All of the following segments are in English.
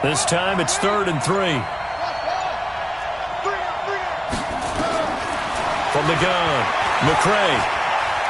This time it's 3rd and 3. From the gun, McCray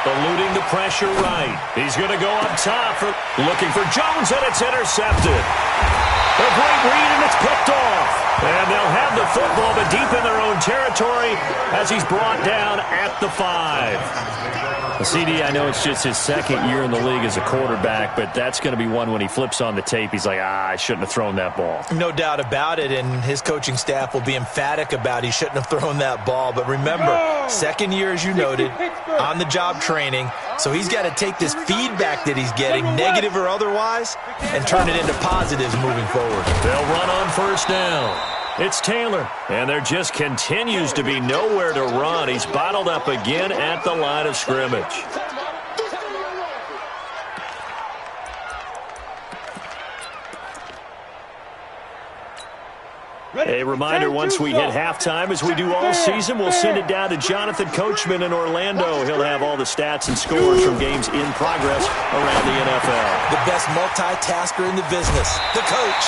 eluding the pressure right. He's going to go up top, looking for Jones, and it's intercepted. A great read, and it's picked off. And they'll have the football, but deep in their own territory as he's brought down at the 5. CD, I know it's just his 2nd year in the league as a quarterback, but that's going to be one when he flips on the tape. He's like, I shouldn't have thrown that ball. No doubt about it, and his coaching staff will be emphatic about he shouldn't have thrown that ball. But remember, 2nd year, as you noted, on-the-job training, so he's got to take this feedback that he's getting, negative or otherwise, and turn it into positives moving forward. They'll run on 1st down. It's Taylor, and there just continues to be nowhere to run. He's bottled up again at the line of scrimmage. A reminder, once we hit halftime, as we do all season, we'll send it down to Jonathan Coachman in Orlando. He'll have all the stats and scores from games in progress around the NFL. The best multitasker in the business, the coach.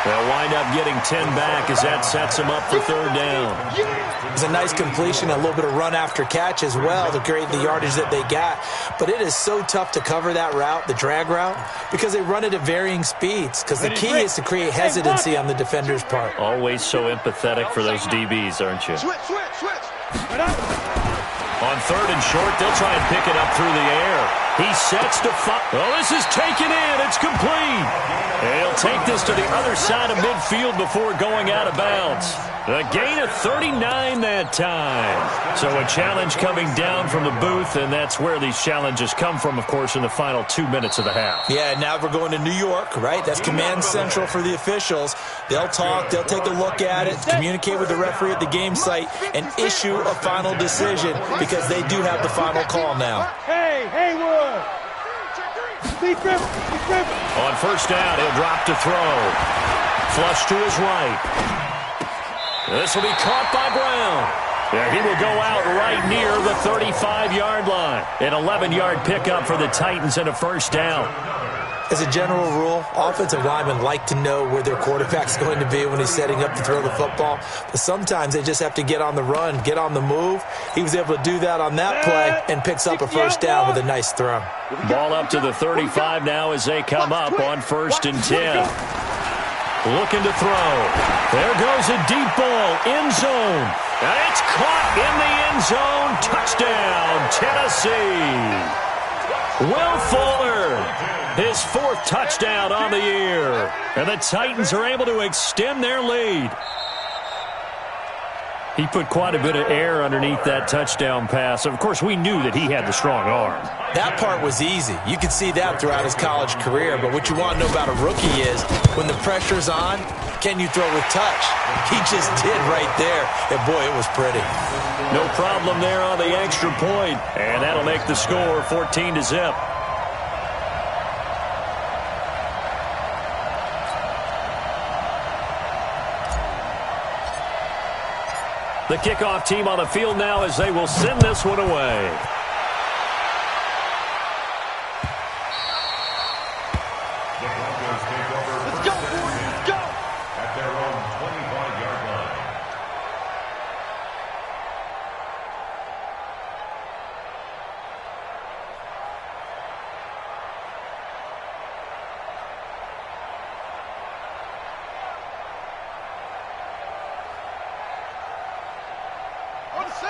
They'll wind up getting 10 back as that sets them up for 3rd down. It was a nice completion, a little bit of run after catch as well to create the yardage that they got. But it is so tough to cover that route, the drag route, because they run it at varying speeds. Because the key is to create hesitancy on the defender's part. Always so empathetic for those DBs, aren't you? Switch. On 3rd and short, they'll try and pick it up through the air. He sets to fire. Oh, this is taken in. It's complete. And he'll take this to the other side of midfield before going out of bounds. A gain of 39 that time. So a challenge coming down from the booth, and that's where these challenges come from, of course, in the final 2 minutes of the half. Yeah, now we're going to New York, right? That's command central for the officials. They'll talk, they'll take a look at it, communicate with the referee at the game site, and issue a final decision because they do have the final call now. Hey, Haywood! Be careful. On 1st down, he'll drop to throw. Flush to his right. This will be caught by Brown. Yeah, he will go out right near the 35-yard line. An 11-yard pickup for the Titans and a 1st down. As a general rule, offensive linemen like to know where their quarterback's going to be when he's setting up to throw the football. But sometimes they just have to get on the run, get on the move. He was able to do that on that play and picks up a 1st down with a nice throw. Ball up to the 35 now as they come up on 1st and 10. Looking to throw. There goes a deep ball, end zone. And it's caught in the end zone. Touchdown, Tennessee. Will Fuller, his 4th touchdown on the year. And the Titans are able to extend their lead. He put quite a bit of air underneath that touchdown pass. Of course, we knew that he had the strong arm. That part was easy. You could see that throughout his college career. But what you want to know about a rookie is when the pressure's on, can you throw with touch? He just did right there. And, boy, it was pretty. No problem there on the extra point. And that'll make the score 14-0. The kickoff team on the field now as they will send this one away. Let's go, boys. Let's go. At their own 25-yard line.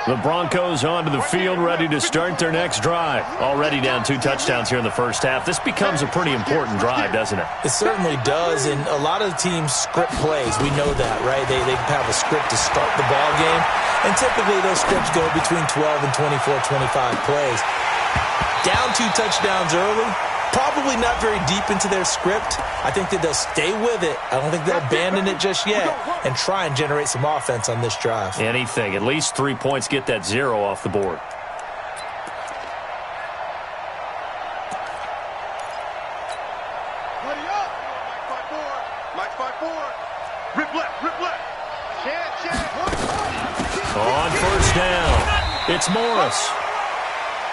The Broncos onto the field, ready to start their next drive. Already down 2 touchdowns here in the 1st half. This becomes a pretty important drive, doesn't it? It certainly does, and a lot of teams script plays. We know that, right? They have a script to start the ball game, and typically those scripts go between 12 and 24, 25 plays. Down 2 touchdowns early, probably not very deep into their script. I think that they'll stay with it. I don't think they'll abandon it just yet and try and generate some offense on this drive. Anything. At least 3 points, get that 0 off the board. Buddy up. Mike 5-4. Rip left. Chance. On 1st down, it's Morris.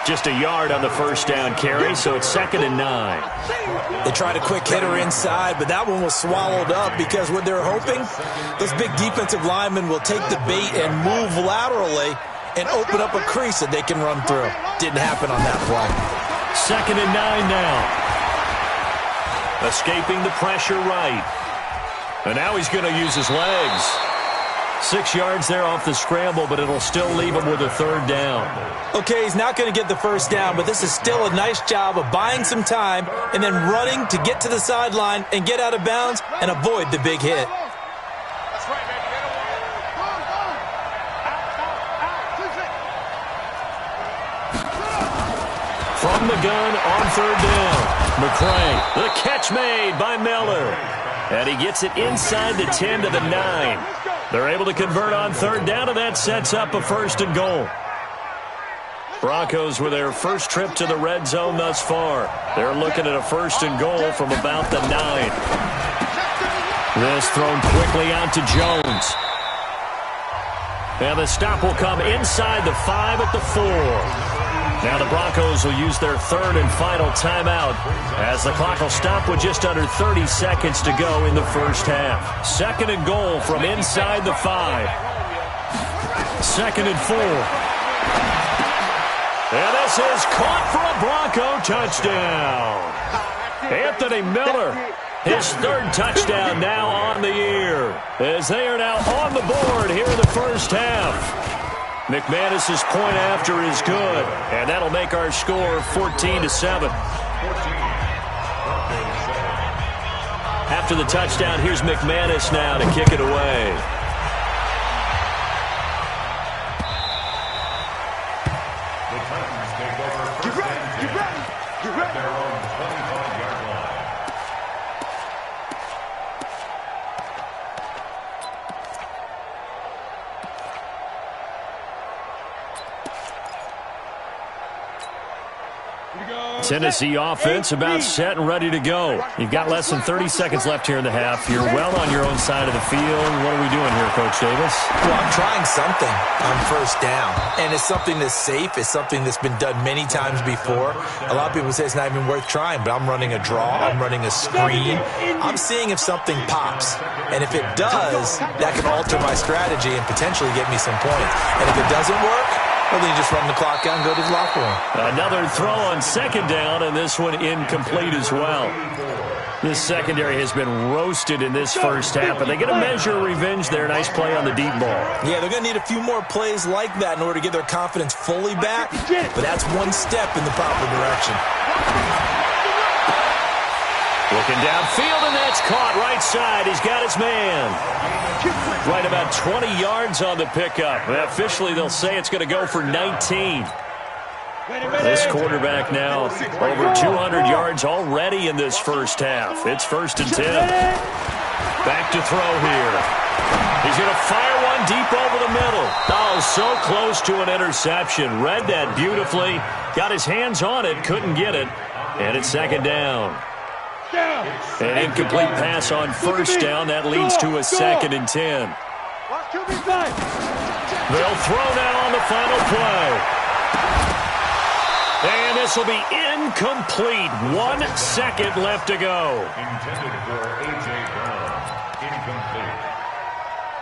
Just a yard on the first down carry, so it's 2nd and 9. They tried a quick hitter inside, but that one was swallowed up because what they're hoping, those big defensive linemen will take the bait and move laterally and open up a crease that they can run through. Didn't happen on that play. 2nd and 9 now. Escaping the pressure right. And now he's going to use his legs. 6 yards there off the scramble, but it'll still leave him with a 3rd down. Okay, he's not going to get the first down, but this is still a nice job of buying some time and then running to get to the sideline and get out of bounds and avoid the big hit. From the gun on 3rd down. McCray, the catch made by Miller. And he gets it inside the 10 to the 9. They're able to convert on 3rd down, and that sets up a 1st and goal. Broncos with their first trip to the red zone thus far. They're looking at a 1st and goal from about the 9. This thrown quickly out to Jones. And the stop will come inside the 5 at the 4. Now the Broncos will use their 3rd and final timeout as the clock will stop with just under 30 seconds to go in the first half. 2nd and goal from inside the 5. 2nd and 4. And this is caught for a Bronco touchdown. Anthony Miller, his 3rd touchdown now on the year, as they are now on the board here in the first half. McManus's point after is good, and that'll make our score 14-7. After the touchdown, here's McManus now to kick it away. The Titans take over first and 10 at their own 25-yard line. Tennessee offense about set and ready to go. You've got less than 30 seconds left here in the half. You're well on your own side of the field. What are we doing here, Coach Davis? Well, I'm trying something on 1st down, and it's something that's safe. It's something that's been done many times before. A lot of people say it's not even worth trying, but I'm running a draw. I'm running a screen. I'm seeing if something pops, and if it does, that can alter my strategy and potentially get me some points. And if it doesn't work, well, then you just run the clock out and go to the locker room. Another throw on 2nd down, and this one incomplete as well. This secondary has been roasted in this first half, but they get a measure of revenge there. Nice play on the deep ball. Yeah, they're going to need a few more plays like that in order to get their confidence fully back, but that's one step in the proper direction. Looking downfield, and that's caught right side. He's got his man. Right about 20 yards on the pickup. Officially, they'll say it's going to go for 19. This quarterback now over 200 yards already in this first half. It's 1st and 10. Back to throw here. He's going to fire one deep over the middle. Oh, so close to an interception. Read that beautifully. Got his hands on it, couldn't get it. And it's 2nd down. An incomplete pass on 1st down. That leads to a 2nd and 10. They'll throw now on the final play. And this will be incomplete. 1 second left to go. Intended for A.J. Brown. Incomplete.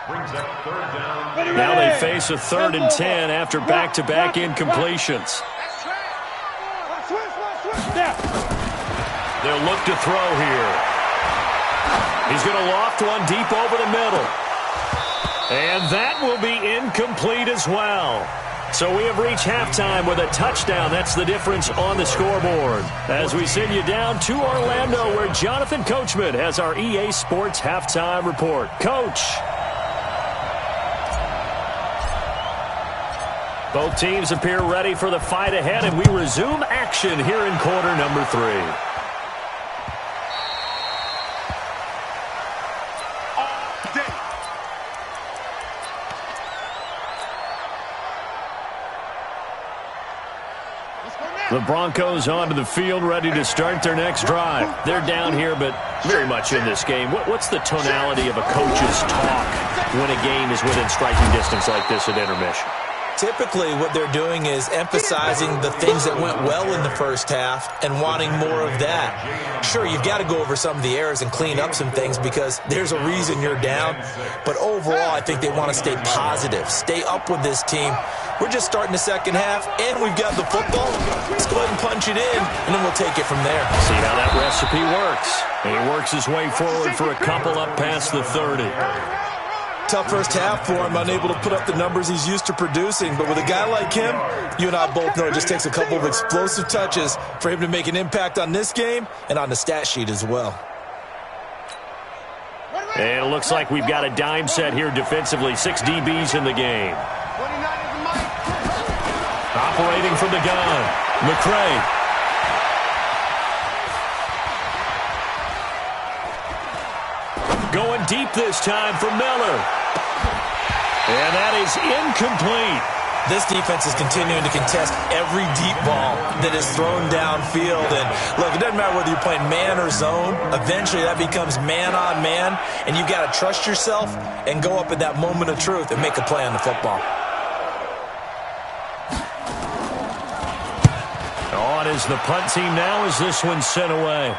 Brings up 3rd down. Now they face a 3rd and 10 after back-to-back incompletions. They'll look to throw here. He's going to loft one deep over the middle. And that will be incomplete as well. So we have reached halftime with a touchdown. That's the difference on the scoreboard. As we send you down to Orlando, where Jonathan Coachman has our EA Sports Halftime Report. Coach. Both teams appear ready for the fight ahead, and we resume action here in quarter number 3. The Broncos onto the field, ready to start their next drive. They're down here, but very much in this game. What's the tonality of a coach's talk when a game is within striking distance like this at intermission? Typically, what they're doing is emphasizing the things that went well in the first half and wanting more of that. Sure, you've got to go over some of the errors and clean up some things because there's a reason you're down. But overall, I think they want to stay positive, stay up with this team. We're just starting the second half, and we've got the football. Let's go ahead and punch it in, and then we'll take it from there. See how that recipe works. And he works his way forward for a couple up past the 30. Tough first half for him, unable to put up the numbers he's used to producing. But with a guy like him, you and I both know it just takes a couple of explosive touches for him to make an impact on this game and on the stat sheet as well. And it looks like we've got a dime set here defensively. 6 DBs in the game. Operating from the gun, McCray. Going deep this time for Miller. And that is incomplete. This defense is continuing to contest every deep ball that is thrown downfield. And look, it doesn't matter whether you're playing man or zone. Eventually that becomes man on man. And you've got to trust yourself and go up at that moment of truth and make a play on the football. On is the punt team now as this one's sent away.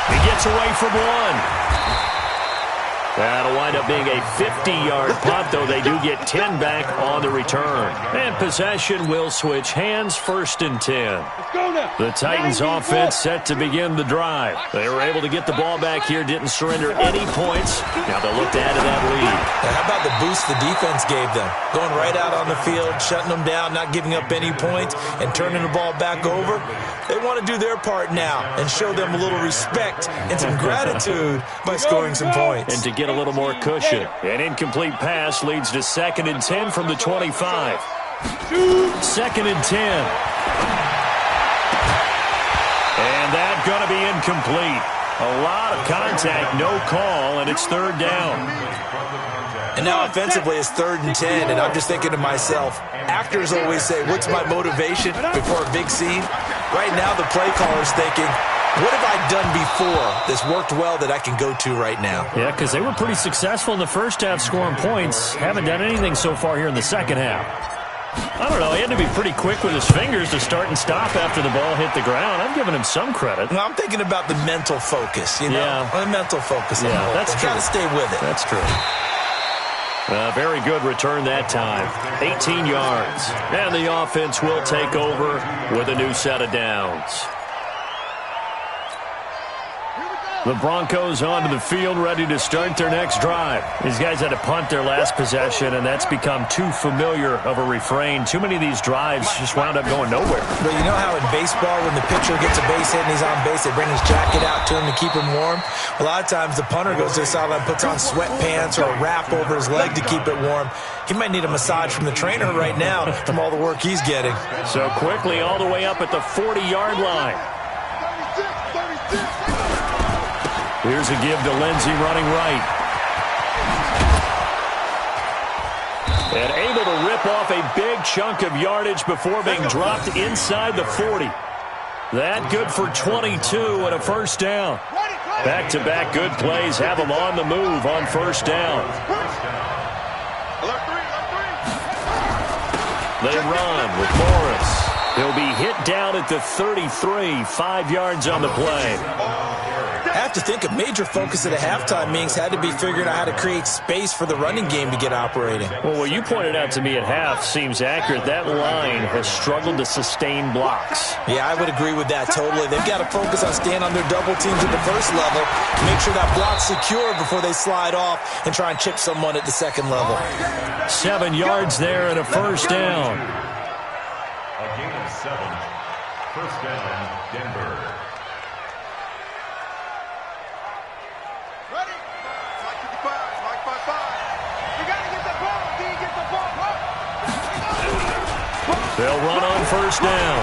He gets away from one. That'll wind up being a 50-yard punt, though they do get 10 back on the return. And possession will switch hands, 1st and 10. The Titans offense set to begin the drive. They were able to get the ball back here, didn't surrender any points. Now they'll look to add to that lead. Now, how about the boost the defense gave them? Going right out on the field, shutting them down, not giving up any points, and turning the ball back over. They want to do their part now and show them a little respect and some gratitude by scoring some points. And to get a little more cushion. An incomplete pass leads to 2nd and 10 from the 25. 2nd and 10. And that's going to be incomplete. A lot of contact, no call, and it's 3rd down. And now offensively it's 3rd and 10, and I'm just thinking to myself, actors always say, what's my motivation before a big scene? Right now the play caller's thinking, what have I done before that's worked well that I can go to right now? Yeah, because they were pretty successful in the first half scoring points. Haven't done anything so far here in the second half. I don't know. He had to be pretty quick with his fingers to start and stop after the ball hit the ground. I'm giving him some credit. Well, I'm thinking about the mental focus, you know? Yeah. The mental focus. Yeah, that's true. Got to stay with it. That's true. Very good return that time. 18 yards. And the offense will take over with a new set of downs. The Broncos onto the field, ready to start their next drive. These guys had to punt their last possession, and that's become too familiar of a refrain. Too many of these drives just wound up going nowhere. But you know how in baseball, when the pitcher gets a base hit and he's on base, they bring his jacket out to him to keep him warm? A lot of times the punter goes to the sideline, puts on sweatpants or a wrap over his leg to keep it warm. He might need a massage from the trainer right now from all the work he's getting. So quickly all the way up at the 40-yard line. Here's a give to Lindsey running right. And able to rip off a big chunk of yardage before being dropped inside the 40. That good for 22 and a 1st down. Back-to-back good plays have them on the move on 1st down. They run with Morris. He'll be hit down at the 33, 5 yards on the play. I have to think a major focus at a halftime meetings had to be figuring out how to create space for the running game to get operating. Well, what you pointed out to me at half seems accurate. That line has struggled to sustain blocks. Yeah, I would agree with that totally. They've got to focus on staying on their double teams at the first level, make sure that block's secure before they slide off and try and chip someone at the second level. 7 yards there and a 1st down. A gain of 7. 1st down, Denver. They'll run on 1st down.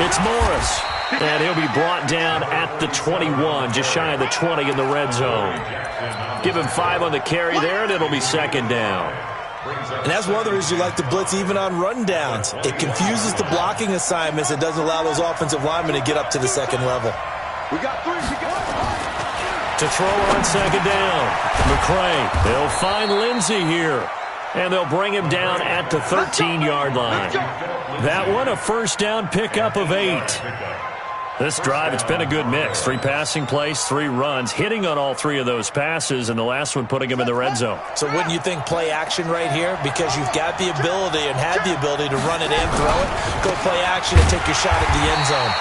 It's Morris. And he'll be brought down at the 21, just shy of the 20 in the red zone. Give him 5 on the carry there, and it'll be 2nd down. And that's one of the reasons you like to blitz even on rundowns. It confuses the blocking assignments. It doesn't allow those offensive linemen to get up to the second level. We got 3. To throw on second down. McCray, they'll find Lindsey here. And they'll bring him down at the 13-yard line. That one, a first down pickup of 8. This drive, it's been a good mix. 3 passing plays, 3 runs, hitting on all 3 of those passes, and the last one putting him in the red zone. So wouldn't you think play action right here? Because you've got the ability and had the ability to run it and throw it. Go play action and take your shot at the end zone.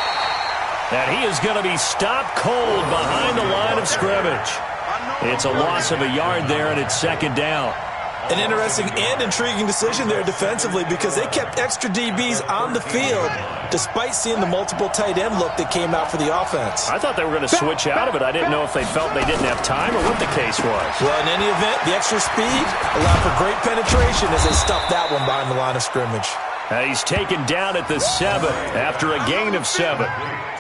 And he is going to be stopped cold behind the line of scrimmage. It's a loss of a yard there, and it's second down. An interesting and intriguing decision there defensively because they kept extra DBs on the field despite seeing the multiple tight end look that came out for the offense. I thought they were going to switch out of it. I didn't know if they felt they didn't have time or what the case was. Well, in any event, the extra speed allowed for great penetration as they stuffed that one behind the line of scrimmage. He's taken down at the 7 after a gain of 7.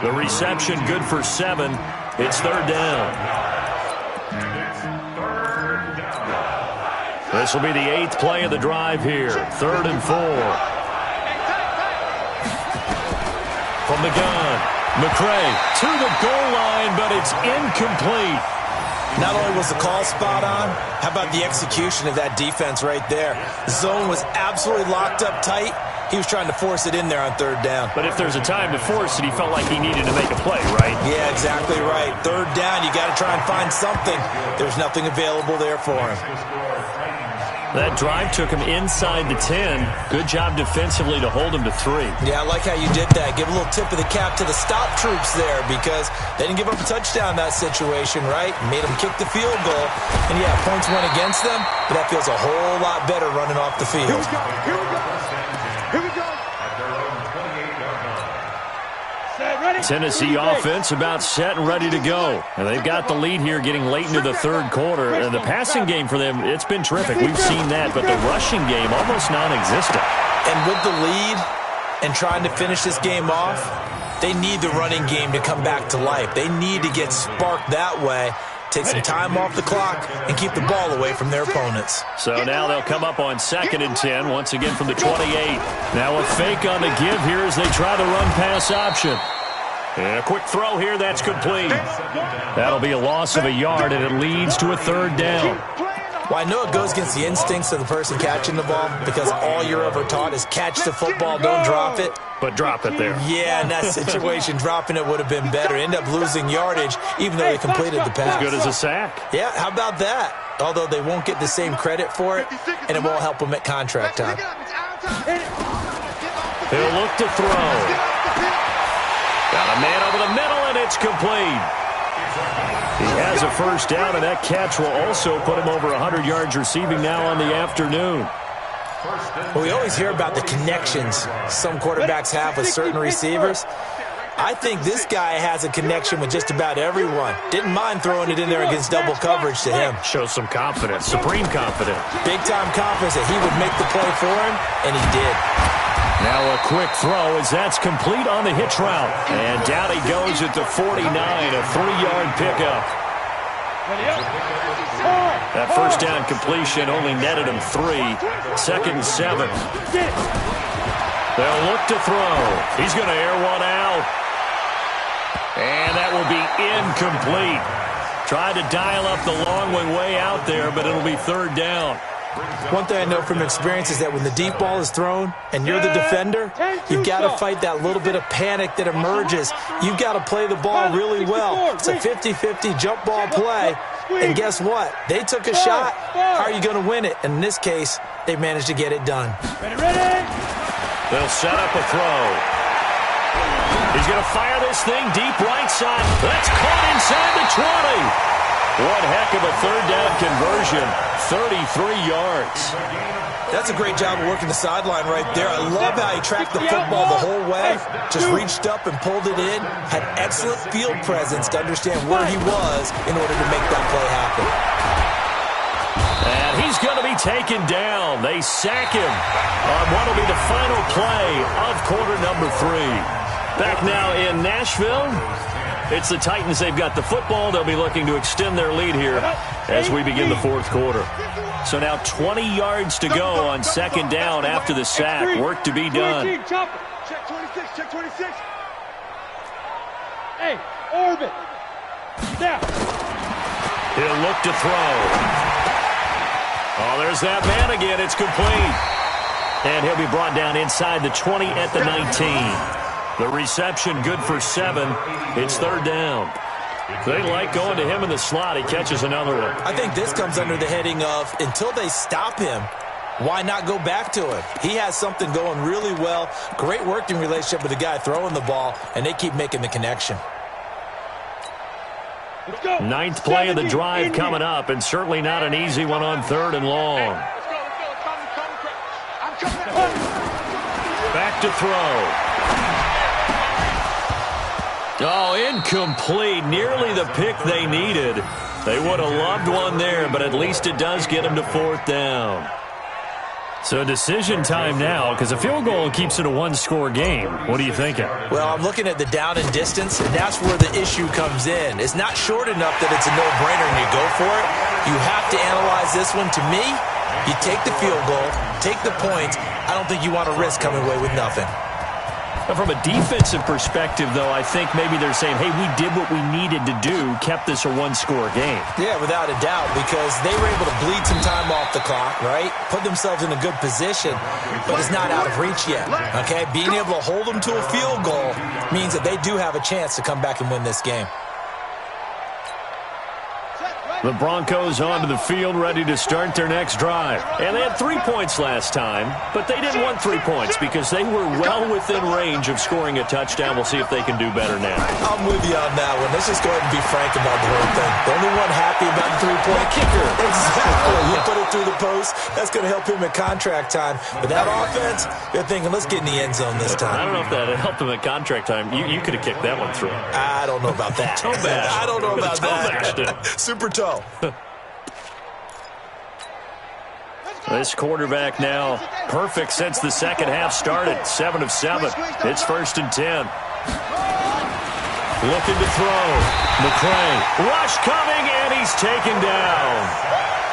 The reception good for 7. It's third down. This will be the 8th play of the drive here. 3rd and 4. From the gun, McCray to the goal line, but it's incomplete. Not only was the call spot on, how about the execution of that defense right there? The zone was absolutely locked up tight. He was trying to force it in there on 3rd down. But if there's a time to force it, he felt like he needed to make a play, right? Yeah, exactly right. 3rd down, you got to try and find something. There's nothing available there for him. That drive took him inside the 10. Good job defensively to hold him to 3. Yeah, I like how you did that. Give a little tip of the cap to the stop troops there because they didn't give up a touchdown in that situation, right? Made them kick the field goal. And, yeah, points went against them, but that feels a whole lot better running off the field. Here we go. Here we go. At their own 28-yard line. Tennessee offense about set and ready to go. And they've got the lead here getting late into the 3rd quarter. And the passing game for them, it's been terrific. We've seen that, but the rushing game almost non-existent. And with the lead and trying to finish this game off, they need the running game to come back to life. They need to get sparked that way, take some time off the clock, and keep the ball away from their opponents. So now they'll come up on 2nd and 10, once again from the 28. Now a fake on the give here as they try the run-pass option. And a quick throw here, that's complete. That'll be a loss of a yard, and it leads to a 3rd down. Well, I know it goes against the instincts of the person catching the ball because all you're ever taught is catch the football, don't drop it. But drop it there. Yeah, in that situation, dropping it would have been better. End up losing yardage, even though they completed the pass. As good as a sack. Yeah, how about that? Although they won't get the same credit for it, and it won't help them at contract time. He'll look to throw. Got a man over the middle, and it's complete. He has a first down, and that catch will also put him over 100 yards receiving now on the afternoon. Well, we always hear about the connections some quarterbacks have with certain receivers. I think this guy has a connection with just about everyone. Didn't mind throwing it in there against double coverage to him. Shows some confidence, supreme confidence. Big-time confidence that he would make the play for him, and he did. Now a quick throw as that's complete on the hitch route. And down he goes at the 49, a 3-yard pickup. That first down completion only netted him 3. 2nd and 7. They'll look to throw. He's going to air one out. And that will be incomplete. Tried to dial up the long way out there, but it'll be 3rd down. One thing I know from experience is that when the deep ball is thrown and you're the defender, you've got to fight that little bit of panic that emerges. You've got to play the ball really well. It's a 50-50 jump ball play. And guess what? They took a shot. How are you going to win it? And in this case, they managed to get it done. They'll set up a throw. He's going to fire this thing deep right side. That's caught inside the 20. One heck of a 3rd down conversion. 33 yards. That's a great job of working the sideline right there. I love how he tracked the football the whole way. Just reached up and pulled it in. Had excellent field presence to understand where he was in order to make that play happen. And he's going to be taken down. They sack him on what will be the final play of quarter number 3. Back now in Nashville. It's the Titans. They've got the football. They'll be looking to extend their lead here as we begin the 4th quarter. So now 20 yards to go on 2nd down after the sack. Work to be done. Check 26, check 26. Hey, orbit. Down. He'll look to throw. Oh, there's that man again. It's complete. And he'll be brought down inside the 20 at the 19. The reception good for 7. It's third down. They like going to him in the slot. He catches another one. I think this comes under the heading of until they stop him, why not go back to him? He has something going really well. Great working relationship with the guy throwing the ball, and they keep making the connection. Ninth play of the drive coming up, and certainly not an easy one on third and long. Back to throw. Oh, incomplete. Nearly the pick they needed. They would have loved one there, but at least it does get them to fourth down. So decision time now, because a field goal keeps it a one-score game. What are you thinking? Well, I'm looking at the down and distance, and that's where the issue comes in. It's not short enough that it's a no-brainer and you go for it. You have to analyze this one. To me, you take the field goal, take the points. I don't think you want to risk coming away with nothing. From a defensive perspective, though, I think maybe they're saying, hey, we did what we needed to do, kept this a one-score game. Yeah, without a doubt, because they were able to bleed some time off the clock, right? Put themselves in a good position, but it's not out of reach yet, okay? Being able to hold them to a field goal means that they do have a chance to come back and win this game. The Broncos onto the field, ready to start their next drive. And they had 3 points last time, but they didn't want 3 points because they were well within range of scoring a touchdown. We'll see if they can do better now. I'm with you on that one. Let's just go ahead and be frank about the whole thing. The only one happy about the three-point kicker. Exactly. You put it through the post. That's going to help him at contract time. But that offense, they're thinking, let's get in the end zone this time. I don't know if that helped him at contract time. You could have kicked that one through. I don't know about that. Toe bash. I don't know about that. Super toe. This quarterback now perfect since the second half started. 7 of 7. It's 1st and 10. Looking to throw. McCray. Rush coming, and he's taken down.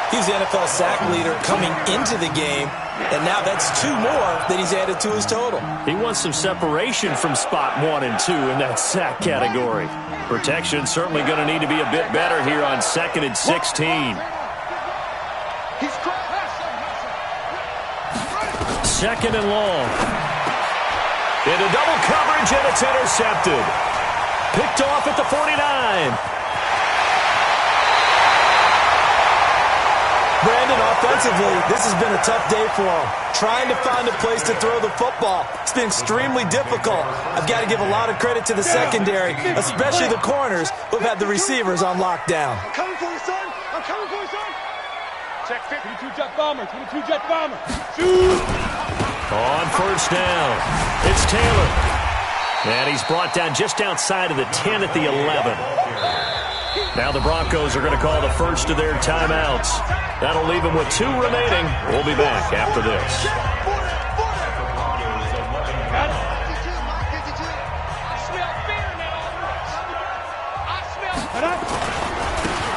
He's the NFL sack leader coming into the game, and now that's 2 more that he's added to his total. He wants some separation from spot 1 and 2 in that sack category. Protection certainly going to need to be a bit better here on 2nd and 16. Second and long. Into double coverage, and it's intercepted. Picked off at the 49. Brandon, offensively, this has been a tough day for him. Trying to find a place to throw the football. It's been extremely difficult. I've got to give a lot of credit to the secondary, especially the corners who've had the receivers on lockdown. I'm coming for you, son. I'm coming for you, son. Check 22 jet bomber. 22 jet bomber. Shoot! On 1st down, it's Taylor. And he's brought down just outside of the 10 at the 11. Now the Broncos are going to call the first of their timeouts. That'll leave them with 2 remaining. We'll be back after this.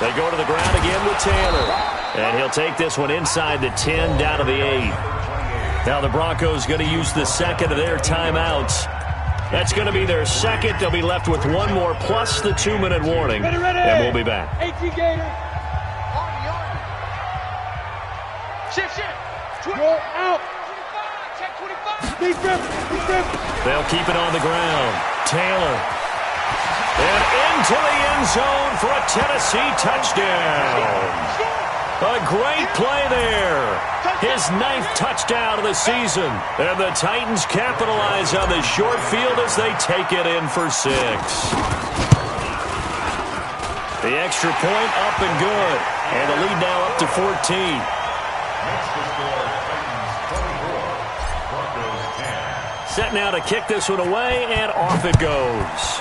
They go to the ground again with Taylor. And he'll take this one inside the 10, down to the 8. Now the Broncos going to use the second of their timeouts. That's going to be their second. They'll be left with 1 more plus the 2-minute warning. And we'll be back. 18 Gator. Shift. Go out. 25. Defense. They'll keep it on the ground. Taylor. And into the end zone for a Tennessee touchdown. A great play there. His 9th touchdown of the season. And the Titans capitalize on the short field as they take it in for 6. The extra point up and good. And the lead now up to 14. Set now to kick this one away, and off it goes.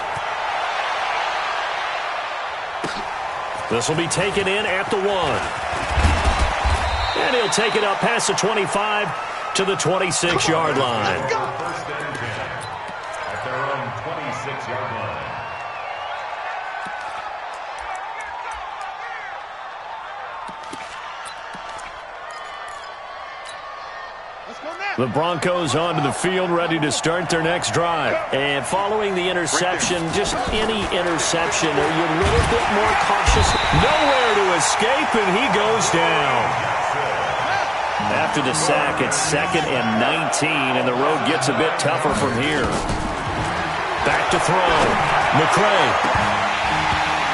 This will be taken in at the 1. And he'll take it up past the 25 to the 26-yard line. First and 10 at their own 26-yard line. Let's go, The Broncos onto the field, ready to start their next drive. And following the interception, just any interception, are you a little bit more cautious? Nowhere to escape, and he goes down. After the sack, it's 2nd and 19, and the road gets a bit tougher from here. Back to throw. McCray.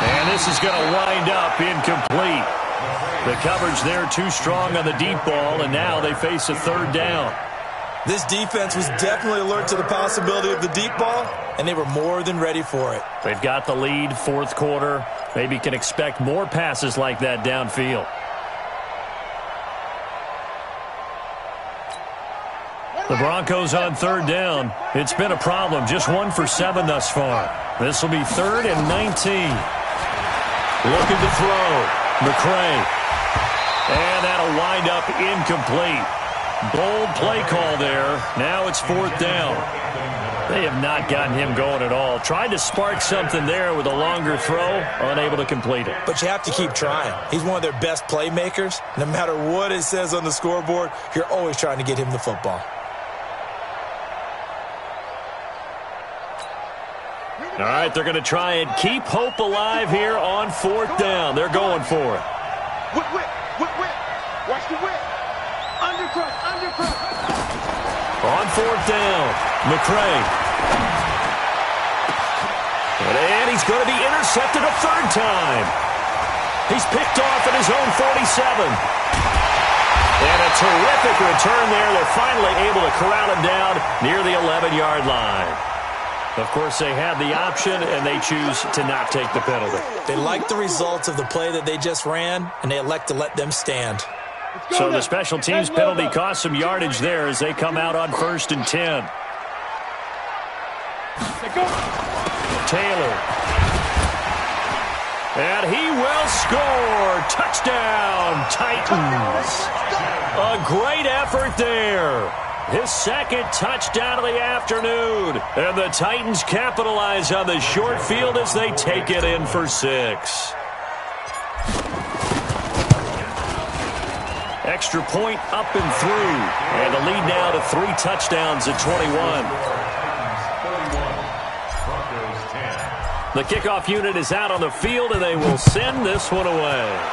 And this is going to wind up incomplete. The coverage there too strong on the deep ball, and now they face a 3rd down. This defense was definitely alert to the possibility of the deep ball, and they were more than ready for it. They've got the lead, 4th quarter. Maybe can expect more passes like that downfield. The Broncos on 3rd down. It's been a problem. Just 1 for 7 thus far. This will be 3rd and 19. Looking to throw. McCray. And that'll wind up incomplete. Bold play call there. Now it's 4th down. They have not gotten him going at all. Tried to spark something there with a longer throw. Unable to complete it. But you have to keep trying. He's one of their best playmakers. No matter what it says on the scoreboard, you're always trying to get him the football. All right, they're going to try and keep hope alive here on 4th down. They're going for it. Whip. Watch the whip. Undercut. On 4th down, McCray. And he's going to be intercepted a 3rd time. He's picked off at his own 47. And a terrific return there. They're finally able to corral him down near the 11-yard line. Of course, they had the option, and they choose to not take the penalty. They like the results of the play that they just ran, and they elect to let them stand. So the special teams penalty cost some yardage there as they come out on 1st and 10. Taylor. And he will score. Touchdown, Titans. A great effort there. His 2nd touchdown of the afternoon. And the Titans capitalize on the short field as they take it in for 6. Extra point up and through. And the lead now to 3 touchdowns at 21. The kickoff unit is out on the field, and they will send this one away.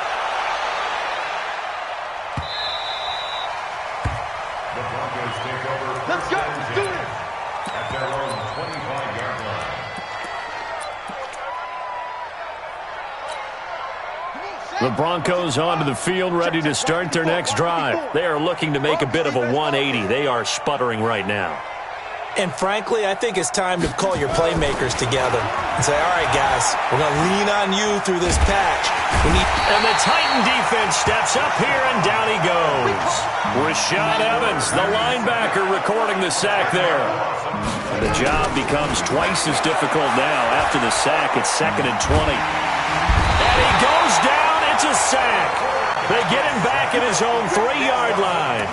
Let's go. Let's do it. At their own 25-yard line. The Broncos onto the field, ready to start their next drive. They are looking to make a bit of a 180. They are sputtering right now. And frankly, I think it's time to call your playmakers together and say, all right, guys, we're going to lean on you through this patch. And the Titan defense steps up here, and down he goes. Rashad Evans, the linebacker, recording the sack there. The job becomes twice as difficult now. After the sack, it's 2nd and 20. And he goes down. It's a sack. They get him back at his own 3-yard line.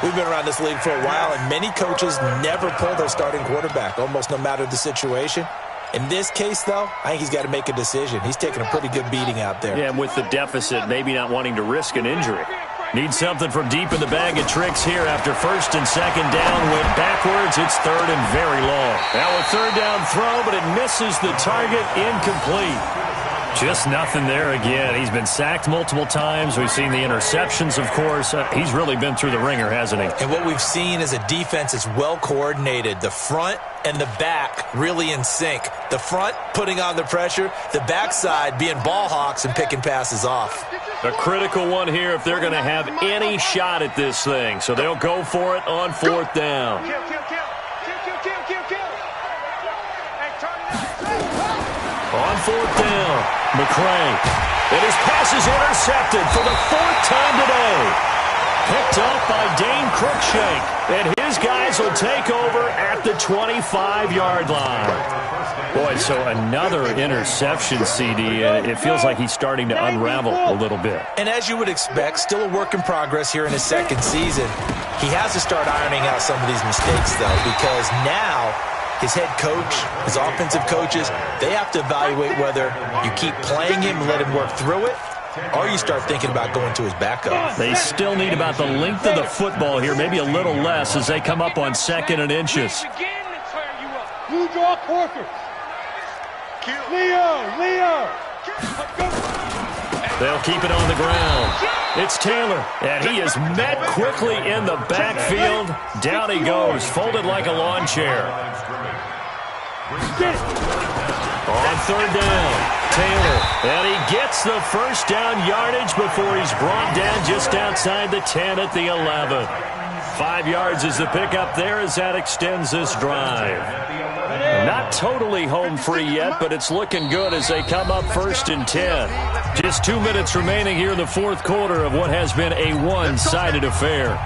We've been around this league for a while, and many coaches never pull their starting quarterback, almost no matter the situation. In this case, though, I think he's got to make a decision. He's taking a pretty good beating out there. Yeah, and with the deficit, maybe not wanting to risk an injury. Needs something from deep in the bag of tricks here after 1st and 2nd down. Went backwards. It's 3rd and very long. Now a 3rd down throw, but it misses the target. Incomplete. Just nothing there again. He's been sacked multiple times. We've seen the interceptions, of course. He's really been through the ringer, hasn't he? And what we've seen is a defense that's well coordinated. The front and the back really in sync. The front putting on the pressure. The backside being ball hawks and picking passes off. A critical one here if they're going to have any shot at this thing. So they'll go for it on 4th down. Kill. On 4th down, McCray. And his pass is intercepted for the 4th time today. Picked up by Dane Cruikshank. And his guys will take over at the 25-yard line. Boy, so another interception, CD, and it feels like he's starting to unravel a little bit. And as you would expect, still a work in progress here in his 2nd season. He has to start ironing out some of these mistakes, though, because now his head coach, his offensive coaches, they have to evaluate whether you keep playing him and let him work through it, or you start thinking about going to his backup. They still need about the length of the football here, maybe a little less as they come up on 2nd and inches. You draw quarters. Leo. They'll keep it on the ground. It's Taylor, and he is met quickly in the backfield. Down he goes, folded like a lawn chair. On 3rd down, Taylor, and he gets the first down yardage before he's brought down just outside the 10 at the 11. 5 yards is the pickup there as that extends this drive. Not totally home free yet, but it's looking good as they come up 1st and 10. Just 2 minutes remaining here in the 4th quarter of what has been a one-sided affair.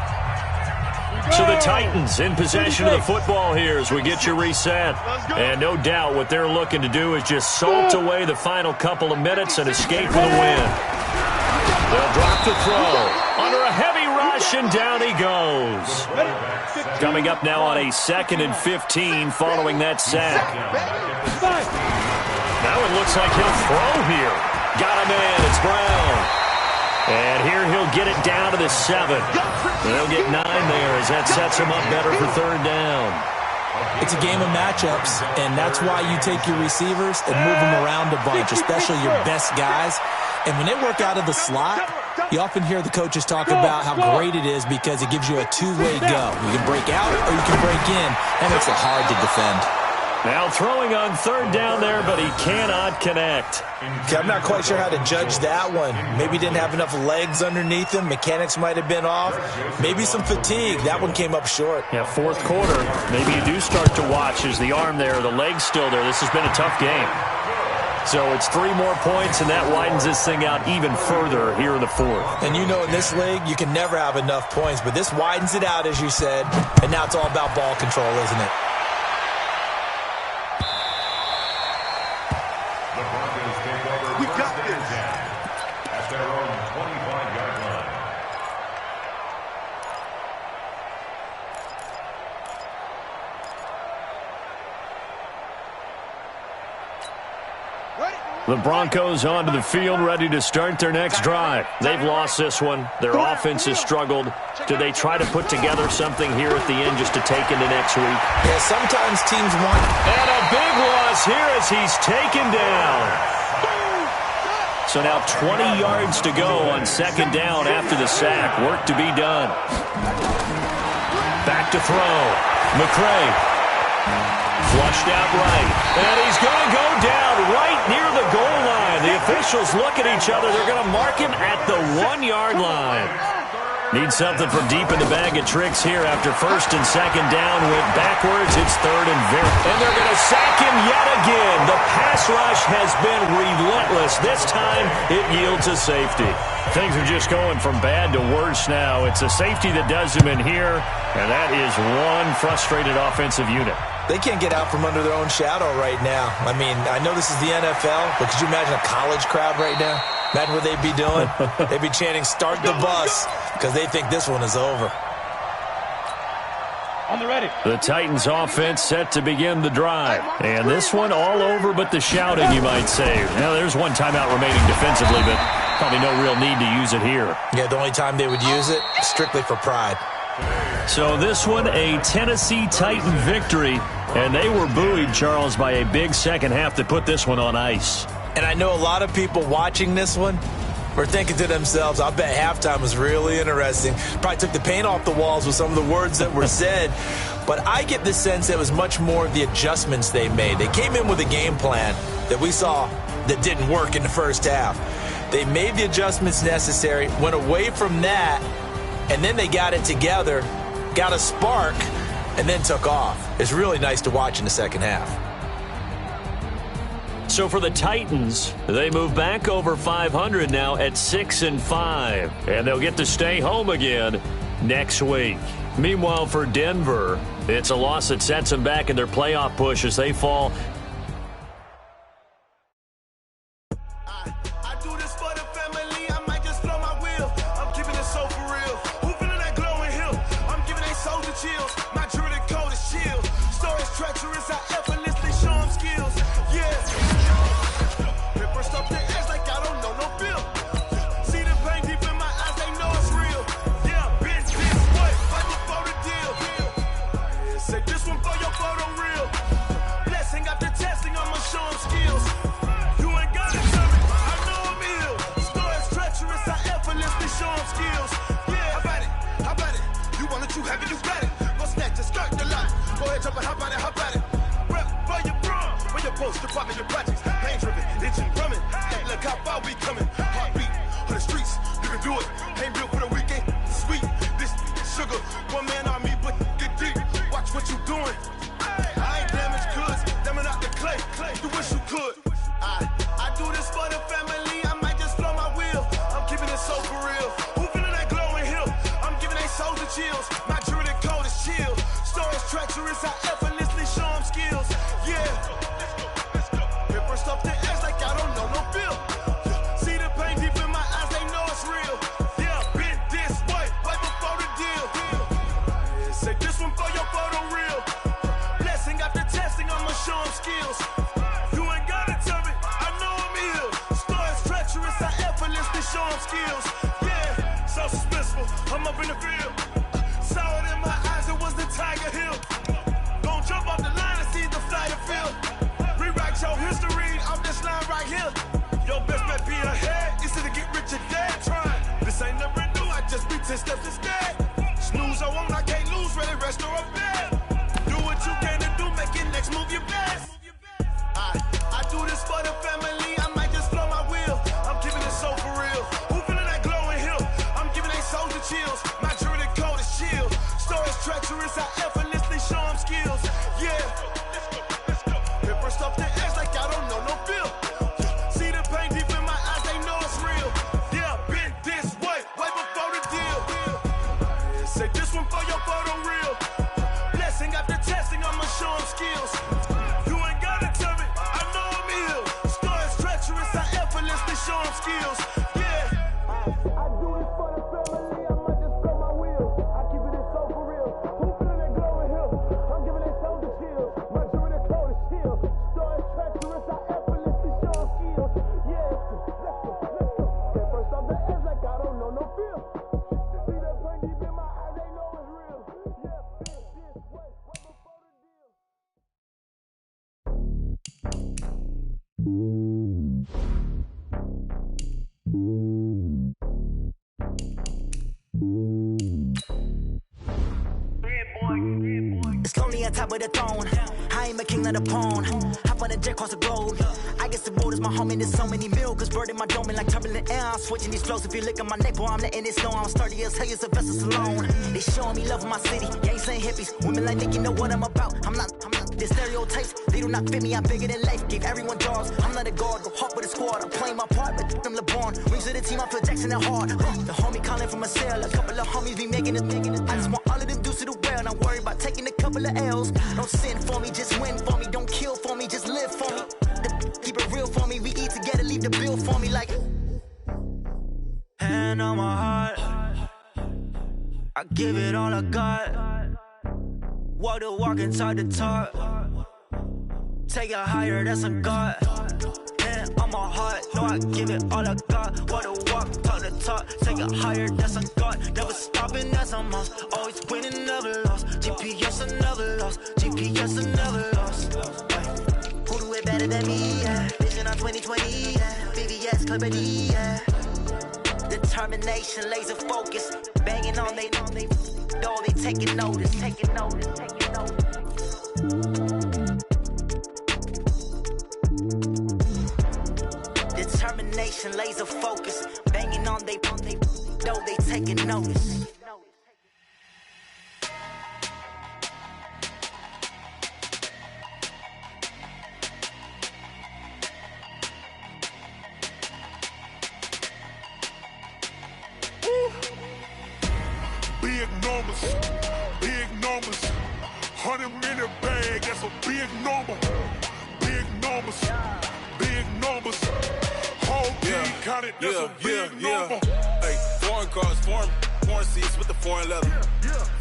So the Titans in possession of the football here as we get you reset. And no doubt what they're looking to do is just salt away the final couple of minutes and escape with a win. They'll drop the throw under a heavy rush, and down he goes. Coming up now on a 2nd and 15 following that sack. Now it looks like he'll throw here. Got a man, it's Brown. And here he'll get it down to the 7. They'll get 9 there as that sets him up better for 3rd down. It's a game of matchups, and that's why you take your receivers and move them around a bunch, especially your best guys. And when they work out of the slot, you often hear the coaches talk about how great it is because it gives you a two-way go. You can break out or you can break in. That makes it hard to defend. Now throwing on 3rd down there, but he cannot connect. Okay, I'm not quite sure how to judge that one. Maybe he didn't have enough legs underneath him. Mechanics might have been off. Maybe some fatigue. That one came up short. Yeah, 4th quarter, maybe you do start to watch as the arm there, the leg's still there. This has been a tough game. So it's 3 more points, and that widens this thing out even further here in the 4th. And you know in this league, you can never have enough points, but this widens it out, as you said, and now it's all about ball control, isn't it? At their own 25-yard line. The Broncos onto the field, ready to start their next drive. They've lost this one. Their offense has struggled. Do they try to put together something here at the end just to take into next week? Yeah, sometimes teams want... And a big loss here as he's taken down. So now 20 yards to go on 2nd down after the sack. Work to be done. Back to throw. McCray. Flushed out right. And he's going to go down right near the goal line. The officials look at each other. They're going to mark him at the 1-yard line. Need something from deep in the bag of tricks here after 1st and 2nd down. Went backwards. It's 3rd and very. And they're going to sack him yet again. The pass rush has been relentless. This time it yields a safety. Things are just going from bad to worse now. It's a safety that does him in here, and that is one frustrated offensive unit. They can't get out from under their own shadow right now. I mean, I know this is the NFL, but could you imagine a college crowd right now? Imagine what they'd be doing. They'd be chanting, "Start the bus," because they think this one is over. On the ready. The Titans offense set to begin the drive. And this one all over but the shouting, you might say. Now, there's one timeout remaining defensively, but probably no real need to use it here. Yeah, the only time they would use it, strictly for pride. So this one, a Tennessee Titan victory. And they were buoyed, Charles, by a big second half to put this one on ice. And I know a lot of people watching this one were thinking to themselves, I bet halftime was really interesting. Probably took the paint off the walls with some of the words that were said. But I get the sense it was much more of the adjustments they made. They came in with a game plan that we saw that didn't work in the first half. They made the adjustments necessary, went away from that, and then they got it together, got a spark, and then took off. It's really nice to watch in the second half. So for the Titans, they move back over 500 now at 6-5, and they'll get to stay home again next week. Meanwhile, for Denver, it's a loss that sets them back in their playoff push as they fall. showing skills. Yeah, so suspenseful. I'm up in the field. Saw it in my eyes, it was the Tiger Hill. Gon' jump off the line and see the flight of field. Rewrite your history off this line right here. Your best bet be ahead, easy to get rich or dead trying. This ain't never new, I just be 10 steps instead. Snooze I won't, I can't lose, ready, rest or a bed. Do what you can to do, make your next move your best. I do this for the family, I might just blow my wheel. I'm keeping it so for real. Who feeling that glowing hill? I'm giving they soldier chills. My jewelry cold is chill. Stories treacherous, I effortlessly show them skills. Yeah. Hit first off the edge like I don't know no feel. See the pain deep in my eyes, they know it's real. Yeah, been this way before the deal. Say this one for your photo reel. Blessing after testing, I'ma show them skills. You ain't gotta tell me, I know I'm ill. Stories treacherous, I effortlessly show them skills. Yeah. I do this for the family, I might just blow my wheel. I keep it so for real. Who feeling that glowing hill? I'm giving they soldier chills. My jewelry cold is chill. Stories treacherous, I effortlessly show them skills. Yeah, let's go. Get first off the edge like I don't know no feel. See the pain deep in my eyes, they know it's real. Yeah, been this way before the deal. It's lonely on top of the throne. I ain't a king of the pawn. Hop on a jet across the globe. I guess the road is my home and there's so many milkers birding my dome like turbulent air. I'm switching these flows. If you look at my neck, boy, I'm letting it snow. I'm sturdy as hell, it's a vessel alone. They showing me love in my city. Gangs ain't hippies. Women like Nick, you know what I'm about. I'm not the stereotypes. They do not fit me. I'm bigger than life. Give everyone jobs. I'm not a guard. Go hard with a squad. I'm playing my part, but them LeBron. Rings to the team. I feel Jackson and hard. The homie calling from a cell. A couple of homies be making it. I just want all of them dudes to do well. Not worry about taking a couple of L's. Don't sin for me, just win for me. Don't kill for me, just live for me. Keep it real for me. We eat together, leave the bill for me like. Hand on my heart, I give it all I got. Walk the walk and talk the talk. Take it higher, that's a God. Hand on my heart, no, I give it all I got. Walk the walk, talk the talk. Take it higher, that's a God. Never stopping, that's a must. Always winning, never lost. GPS, I never lost. GPS, I never lost. Who do it better than me? Yeah. Vision on 2020. Yeah. VVS, Clippity. Yeah. Determination, laser focus. Banging on they know they taking notice. Taking notice. Taking notice. Determination, laser focus. Banging on they know they taking notice. Big numbers, 100 minute bag, that's a big number. Big numbers, whole team counted, that's a big number. Hey, foreign cars, foreign seats with the foreign leather.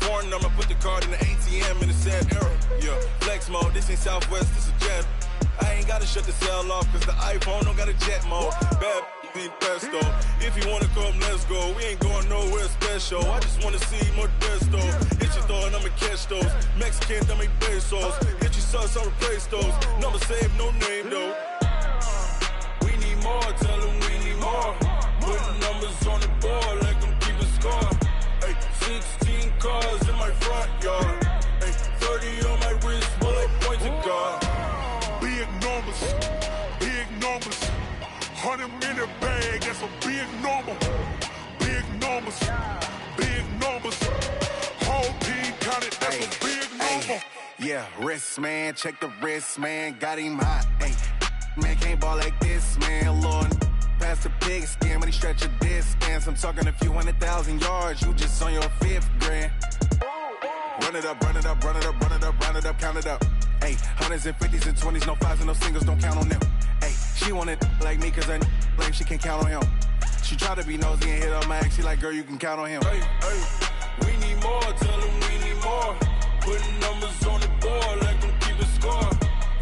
Foreign number, put the card in the ATM in the sad era. Yeah, flex mode, this ain't Southwest, this is Jet. I ain't gotta shut the cell off, cause the iPhone don't got a jet mode. Bad be pesto. If you wanna come, let's go. We ain't going nowhere special. I just wanna see more Modesto. Hit your thought, I'ma catch those. Mexican, dummy pesos. Hit your sauce, I'll replace those. Number save, no name though. We need more, tell them we need more. Putting numbers on the board like I'm keeping score. Hey, 16 cars in my front yard. Hey, 30 on my wrist, while I point to God. Big numbers, 100 minute bag, that's a big number. Big numbers, whole team counted, that's a big number. Yeah, wrist man, check the wrist man, got him hot. Ay, man can't ball like this, man. Lord, past the pig skin when he stretch a distance. I'm talking a few 100,000 yards, you just on your 5th grand. Run it up, count it up. Ay, hundreds and 50s and 20s, no 5s and no singles, don't count on them. Ay, she wanted like me cause I like she can count on him. She tried to be nosy and hit her max, she like, girl, you can count on him. Hey, we need more, tell them we need more. Putting numbers on the board like I'm keeping score.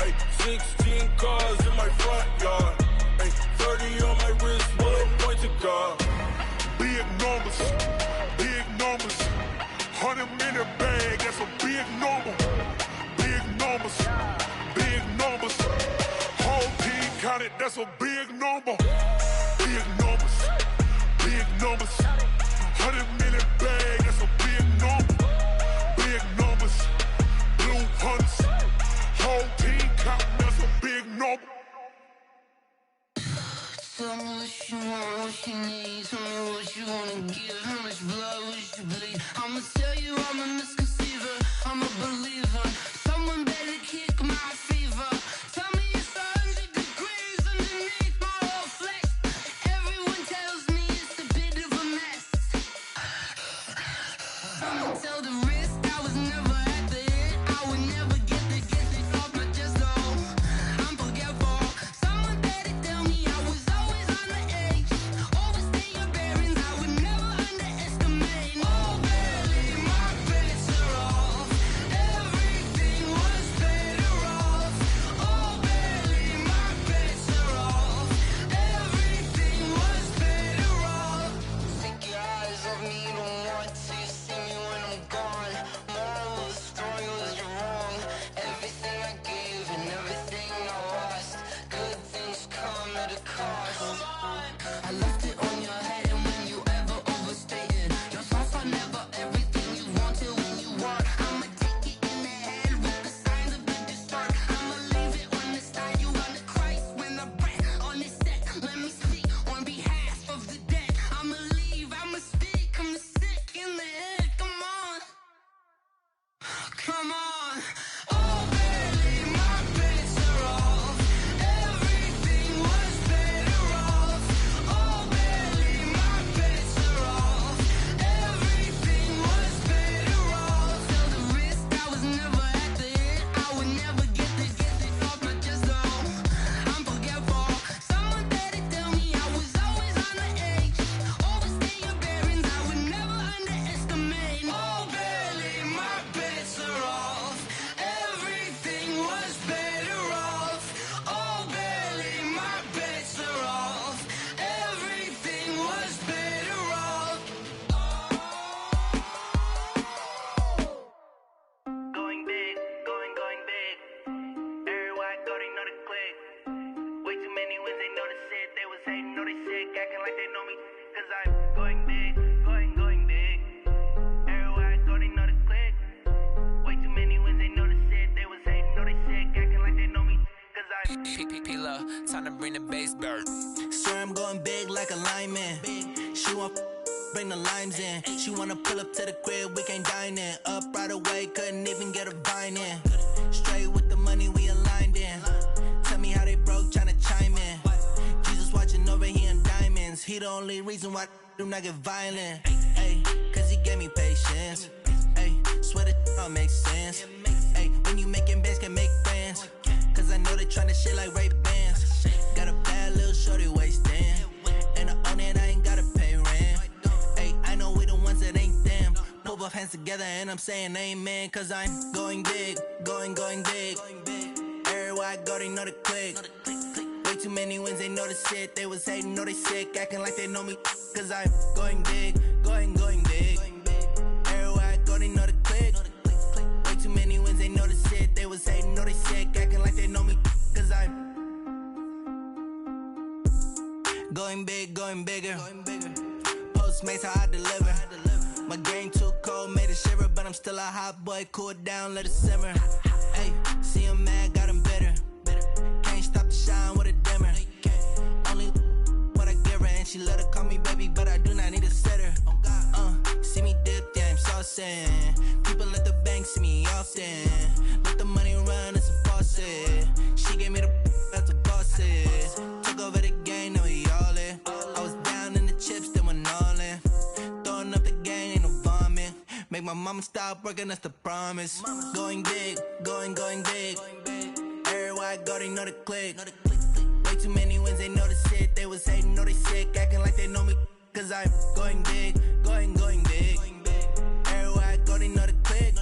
Hey, 16 cars in my front yard. Hey, 30 on my wrist, while I point to God. that's a big number. Big numbers, big numbers. 100 million bag, that's a big number. Big numbers, blue hunts. Whole team counting, that's a big number. Tell me what you want, what you need. Tell me what you wanna give. How much blood would you bleed? I'ma tell you I'm a misconceiver. I'm a believer. Someone better kick my fever. Tell me it's 100 degrees underneath my whole flesh. Everyone tells me it's a bit of a mess. I'ma tell the risk I was never at the hit. I would never get it off my chest though. I'm forgetful. Someone better tell me I was always on the edge. Overstay your bearings, I would never underestimate. Oh barely, my bets are off. Everything was better off. Oh barely, my bets are off. Everything was better off. Take your eyes off me, you don't want to see me when I'm gone. Moral of the story was you're wrong. Everything I gave and everything I lost. Good things come at a cost. I left it on your head, and when you ever overstated, your thoughts are never everything you wanted when you want. I'ma take it in the head with the signs of the distort. I'ma leave it on the side. You on the Christ when I breath on this set. Let me speak on behalf of the dead. I'ma leave, I'ma speak. I'm sick in the head. Come on, come on. Oh barely, my bets are off. Everything was better off. Oh barely, my bets are off. Everything was better off. Tell the risk I was never at the hit. I would never get it off my chest though. I'm forgetful. Someone better tell me I was always on the edge. Overstay your bearings, I would never underestimate. Oh barely, my bets are off. Everything was better off. Oh barely, my bets are off. Everything was better off. Going big, going big. Everywhere I go, they know the click. Way too many wins, they know the shit. They was hating, know they sick, acting like they know me. Cause I'm going big, going big. Everywhere I go, they know the click. Way too many wins, they know the shit. They was hating, know they sick, acting like they know me. Cause I'm P-P-P-Lo, time to bring the bass bird. Swear I'm going big like a lineman. She want bring the limes in. She wanna pull up to the crib, we can't dine in. Up right away, couldn't even get a vine in. Straight with the money we aligned in. Tell me how they broke, tryna chime in. Jesus watching over here in diamonds. He the only reason why I do not get violent. Ay, cause he gave me patience. Ay, swear that all makes sense. Ay, when you making bands, can make friends. Cause I know they tryna shit like Ray-Bans. Got a bad little shorty wasting. And I own it, I ain't gotta pay rent. Ay, I know we the ones that ain't them. Pull both hands together and I'm saying amen. Cause I'm going big, going big. Everywhere I go, they know the click. Way too many wins, they know the shit. They was hating, know they sick, acting like they know me. Cause I'm going big, going big. Everywhere I go, they know the click. Way too many wins, they know the shit. They was hating, know they sick, acting like they know me. Cause I'm going big, going bigger. Postmates, how I deliver. My game too cold, made it shiver. But I'm still a hot boy, cool it down, let it simmer. Hey, see him mad, got him bitter. Can't stop the shine with a dimmer. Only what I give her, and she let her call me baby, but I do not need a sitter. See me dip, yeah, I'm saucing. People at the bank see me often. Let the money run, it's a faucet. She gave me the that's a bosses. Took over the game, now we all in. I was down in the chips, then went all in. Throwing up the gang, ain't no vomit. Make my mama stop working, that's the promise. Going big, going big. Everywhere I go, they know the click. Way too many wins, they know the shit. They was hating, know they sick, acting like they know me. Cause I'm going big, going big. Everywhere I go, they know the click.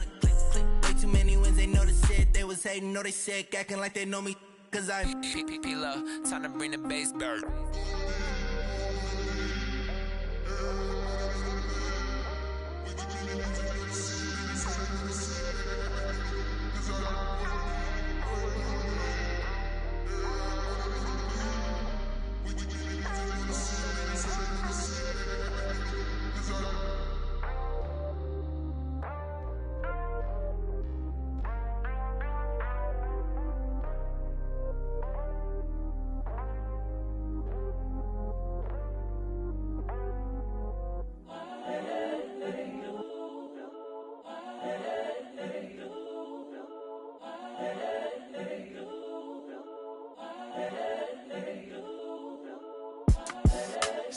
Way too many wins, they know the shit. They was hating, know they sick, acting like they know me. Cause I'm P-P-P-Lo, time to bring the bass bird.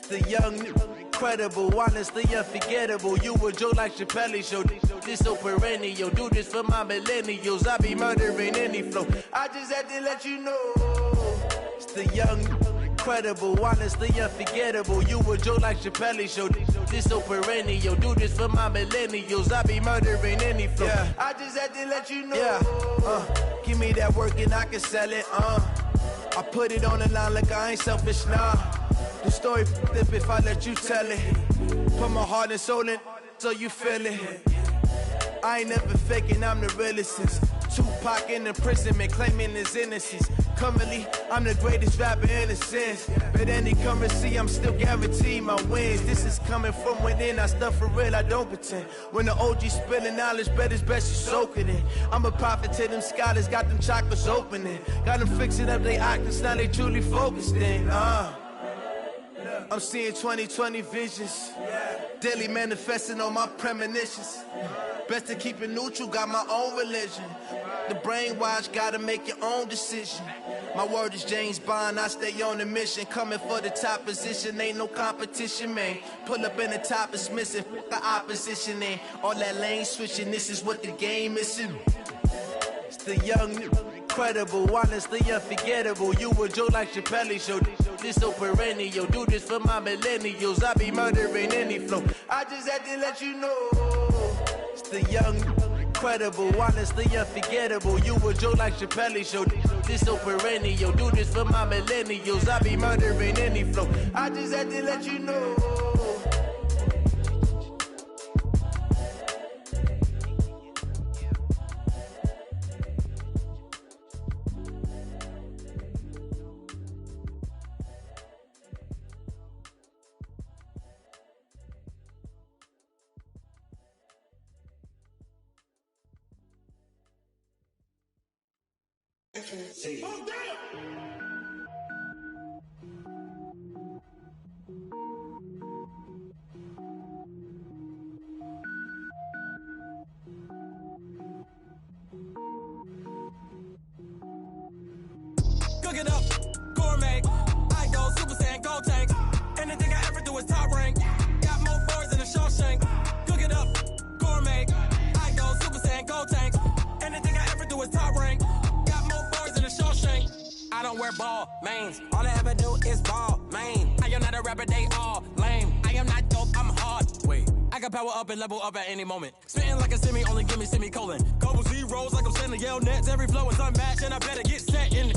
The young, incredible, honestly unforgettable. You a joke like Chappelle Show. This so perennial. Do this for my millennials. I be murdering any flow. I just had to let you know. It's the young, incredible, honestly unforgettable. You a joke like Chappelle Show. This so perennial. Do this for my millennials. I be murdering any flow. Yeah. I just had to let you know. Yeah. Give me that work and I can sell it. I put it on the line like I ain't selfish, nah. The story flip if I let you tell it. Put my heart and soul in so you feel it. I ain't never faking, I'm the realest since Tupac in imprisonment, claiming his innocence. Currently, I'm the greatest rapper in a sense. But any currency, I'm still guaranteed my wins. This is coming from within, I stuff for real, I don't pretend. When the OG spilling knowledge, bet it's best you soak it in. I'm a prophet to them scholars, got them chakras opening. Got them fixing up they octaves, now they truly focused in. I'm seeing 2020 visions. Daily manifesting on my premonitions. Best to keep it neutral, got my own religion. The brainwash, gotta make your own decision. My word is James Bond, I stay on a mission. Coming for the top position, ain't no competition, man. Pull up in the top, it's missing, fuck the opposition, ain't all that lane switching, this is what the game is. It's the young, incredible, honestly unforgettable. You a joke like Chappelle Show. This so perennial. Do this for my millennials. I be murdering any flow. I just had to let you know. It's the young, incredible, honestly unforgettable. You a joke like Chappelle Show. This so perennial. Do this for my millennials. I be murdering any flow. I just had to let you know. Cook it up, gourmet. I go Super Saiyan, go tank. Anything I ever do is top rank. Got more boards than a Shawshank. Cook it up, gourmet. I go Super Saiyan, go tank. Anything I ever do is top rank. Got more boards than a Shawshank. I don't wear ball mains. All I ever do is ball main. I am not a rapper, they all lame. I am not dope, I'm hard. Wait, I can power up and level up at any moment. Spitting like a semi, only give me semicolon. Couple zeros like I'm sending Yale Nets. Every flow is unmatched and I better get set in.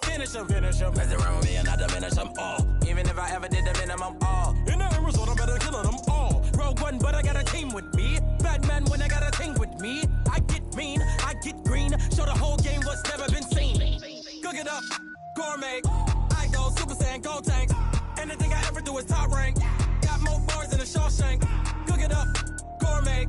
Finish them. Mess around with me and I diminish them all. Even if I ever did the minimum all. In the end result, I'm better killing them all. Rogue One, but I got a team with me. Batman when I got a team with me. I get mean, I get green. Show the whole game what's never been seen. Cook it up, gourmet. I go Super Saiyan, go tank. Anything I ever do is top rank. Got more boards than a Shawshank. Cook it up, gourmet.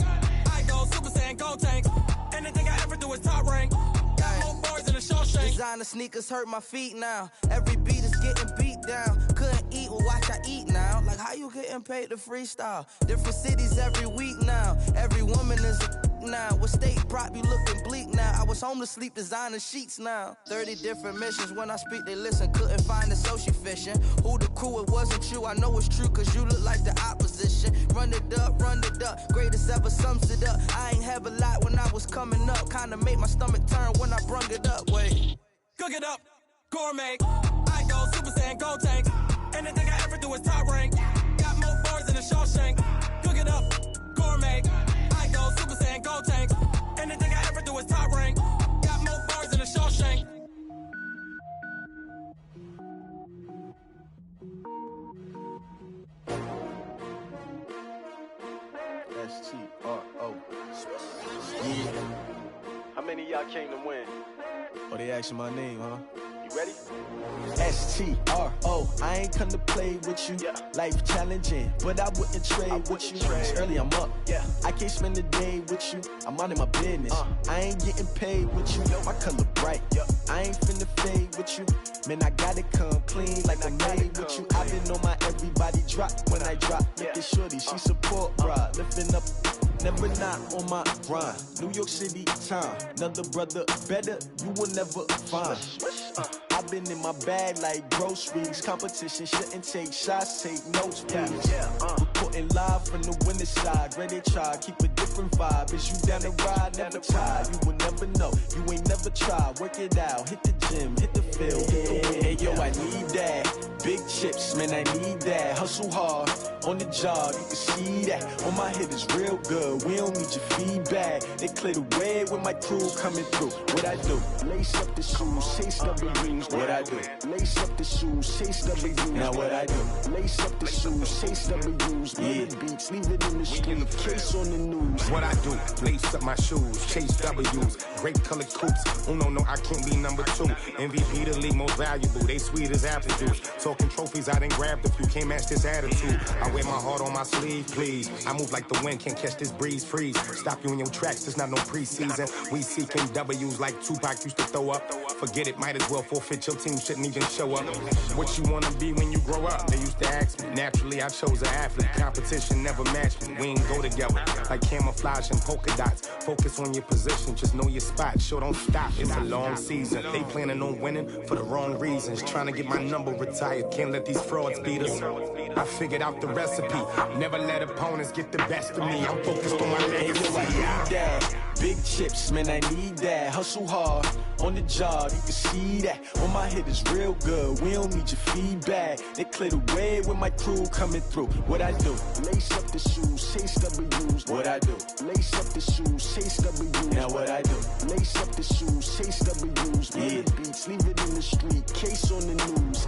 I go Super Saiyan, go tank. Anything I ever do is top rank. Got more boards than a Shawshank. Designer sneakers hurt my feet now. Every beat is getting beat down. Couldn't eat, well watch I eat now. Like how you getting paid to freestyle? Different cities every week now. Every woman is a now. What state prop you looking bleak now? I was home to sleep designing sheets now. 30 different missions. When I speak they listen. Couldn't find the social fishing. Who the crew, it wasn't you. I know it's true cause you look like the opposition. Run it up. Greatest ever sums it up. I ain't have a lot when I was coming up. Kinda made my stomach turn when I brung it up. Wait. Cook it up, gourmet. I go Super Saiyan, go tank. Anything I ever do is top rank. Got more boards than a Shawshank. Cook it up, gourmet. I go Super Saiyan, go tank. Anything I ever do is top rank. Got more boards than a Shawshank. S-T-R-O. Yeah. How many of y'all came to win? Oh, they asking my name, huh? You ready? S-T-R-O. I ain't come to play with you. Yeah. Life challenging, but I wouldn't trade with you. It's early, I'm up. Yeah. I can't spend the day with you. I'm minding my business. I ain't getting paid with you. My color bright. I ain't finna fade with you. Man, I gotta come clean like I'm made with you. I've been on my everybody drop when I drop. Look at shorty, she support, bruh. Lifting up. Never not on my grind. New York City time. Another brother better, you will never find. I I've been in my bag like groceries. Competition shouldn't take shots, take notes, please. Reporting live from the winning side. Ready to try, keep a different vibe. Is you down the ride, never tired. You will never know, you ain't never tried. Work it out, hit the gym, hit the field, hit the wind. Hey yo, I need that. Big chips, man, I need that. Hustle hard, on the job, you can see that. On my head is real good, we don't need your feedback. They clear the way with my crew coming through. What I do? Lace up the shoes, chase W's. What I do? Lace up the shoes, chase W's. Now what I do? Lace up the shoes, chase W's. Murder beats, leave it in the street, case on the news. What I do? Lace up my shoes, chase W's. Great colored coops. Oh no, I can't be number 2. MVP the league most valuable. They sweet as apple juice. Talking trophies, I done grabbed a few. Can't match this attitude. I wear my heart on my sleeve, please. I move like the wind, can't catch this breeze, freeze. Stop you in your tracks, there's not no preseason. We seeking W's like Tupac used to throw up. Forget it, might as well forfeit. Your team shouldn't even show up. What you wanna be when you grow up? They used to ask me. Naturally, I chose an athlete. Competition never matched me. We ain't go together like camouflage and polka dots. Focus on your position, just know your spot. Sure, don't stop. It's a long season. They planning on winning for the wrong reasons. Trying to get my number retired. Can't let these frauds beat us. I figured out the recipe. Never let opponents get the best of me. I'm focused on my legacy. Big chips, man, I need that. Hustle hard, on the job, you can see that. On my head is real good, we don't need your feedback. They clear the way with my crew coming through. What I do? Lace up the shoes, chase W's. What I do? Lace up the shoes, chase W's. Now what I do? Lace up the shoes, chase W's. Murder beats, leave it in the street, case on the news.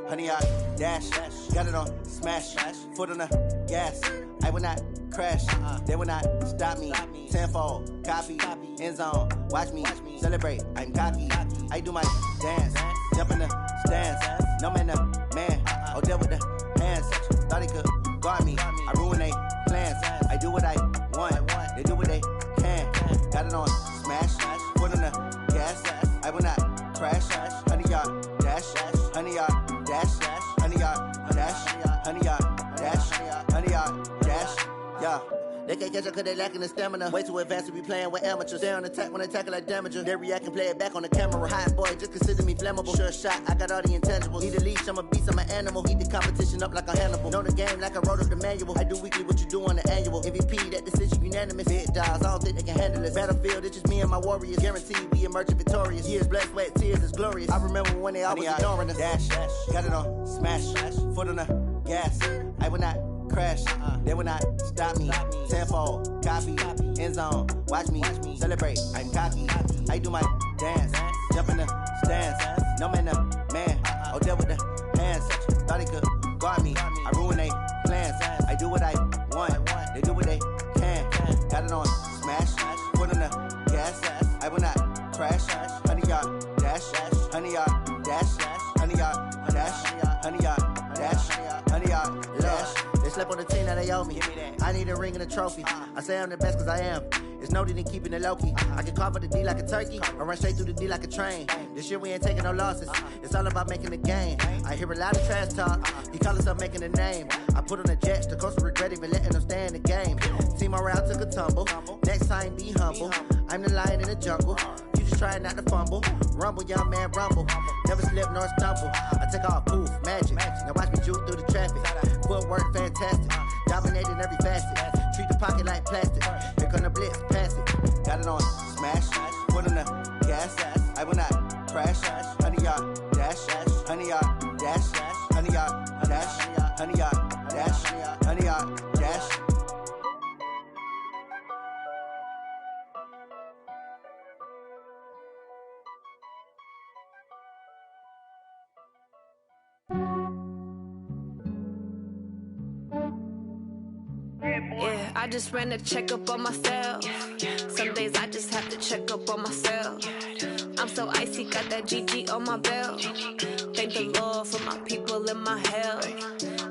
Honey, I dash, got it on smash, foot on the gas. I will not crash, they will not stop me. Tenfold, copy, end zone, watch me celebrate. I'm cocky, I do my dance, jump in the stands. No man, the man, oh, deal with the hands. Thought he could guard me, I ruin they plans. I do what I want, they do what they can. Got it on smash, foot on the gas. I will not crash, honey, y'all dash, honey, y'all dash, honey, y'all dash, honey, y'all dash, honey, y'all dash, yeah. They can't catch up cause they lacking the stamina. Way too advanced to be playing with amateurs. Stay on attack when they tackle like damager. They react and play it back on the camera. Hot boy, just consider me flammable. Sure shot, I got all the intangibles. Need a leash, I'm a beast, I'm an animal. Heat the competition up like a Hannibal. Know the game like I wrote up the manual. I do weekly what you do on the annual. MVP, that decision unanimous. Big dials, I don't think they can handle it. Battlefield, it's just me and my warriors. Guaranteed we emerging victorious. Years, blood, sweat, tears, it's glorious. I remember when they always ignoring us. Dash, got it on smash, foot on the gas. I will not crash, they will not stop me. Tenfold, copy, end zone, watch me celebrate. I'm cocky, I do my dance, jump in the stands. No man, the man, oh, deal with the hands. Thought he could guard me, I ruin they plans. I do what I want, they do what they can. Got it on smash, foot on the gas. I will not crash, honey, y'all dash, honey, y'all dash, honey, y'all dash, honey, y'all dash, honey, y'all dash. They slept on the team that they owe me. I need a ring and a trophy. I say I'm the best cause I am. It's no need in keeping it low-key. I can carve for the D like a turkey, or run straight through the D like a train. This year we ain't taking no losses. It's all about making the game. I hear a lot of trash talk. He call himself making a name. I put on the jets, the coach will regret even letting them stay in the game. Team morale took a tumble. Next time be humble. I'm the lion in the jungle. You just trying not to fumble. Rumble, young man, rumble. Never slip nor stumble. I take off, poof, magic. Now watch me juke through the traffic. Footwork fantastic. Dominating every facet. Treat the pocket like plastic. Here come the blitz, pass it. Got it on smash. Foot on the gas. I will not crash. Honey, y'all dash. Honey, y'all dash. Honey, y'all dash. Honey, y'all dash. Honey, y'all dash. Yeah, I just ran a checkup on myself. Some days I just have to check up on myself. I'm so icy, got that GG on my belt. Thank the Lord for my people in my hell.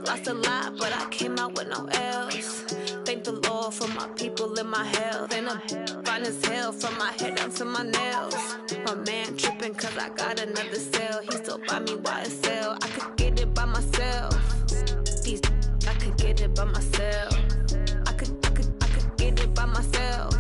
Lost a lot, but I came out with no L's. Thank the Lord for my people in my hell. Then I'm fine as hell from my head down to my nails. My man tripping cause I got another cell. He still buy me YSL. I could get it by myself. These I could get it by myself. I could get it by myself.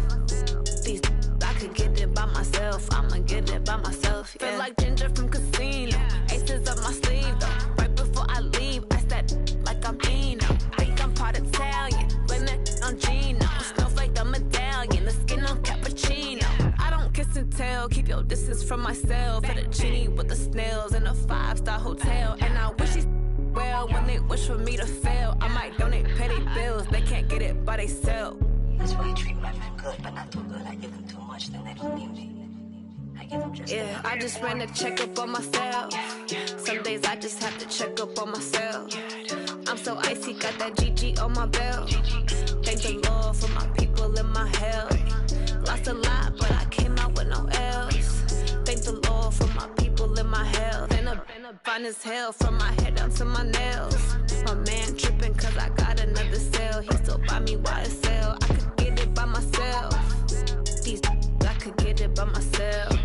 These I could get it by myself. I'ma get it by myself. Yeah. Feel like Ginger from Casino. Aces up my sleeve though. Right before I leave, I said like I'm Dino. Think I'm part Italian. Blame that on Gino. Snowflake the medallion. The skin on cappuccino. I don't kiss and tell. Keep your distance from myself. At a genie with the snails in a 5-star hotel. And I wish he's well when they wish for me to fail. I might donate petty bills. They can't get it by themselves. That's why you treat my friend good, but not too good. I give them too much, then they don't need me. I give them just enough. I just ran a checkup on myself. Some days I just have to check up on myself. I'm so icy, got that GG on my belt. Thank the Lord for my people in my hell. Lost a lot, but I came out with no L's. Thank the Lord for my people in my hell. Then I'm fine as hell from my head down to my nails. My man tripping cause I got another cell. He still buy me YSL. I could get it by myself. These I could get it by myself.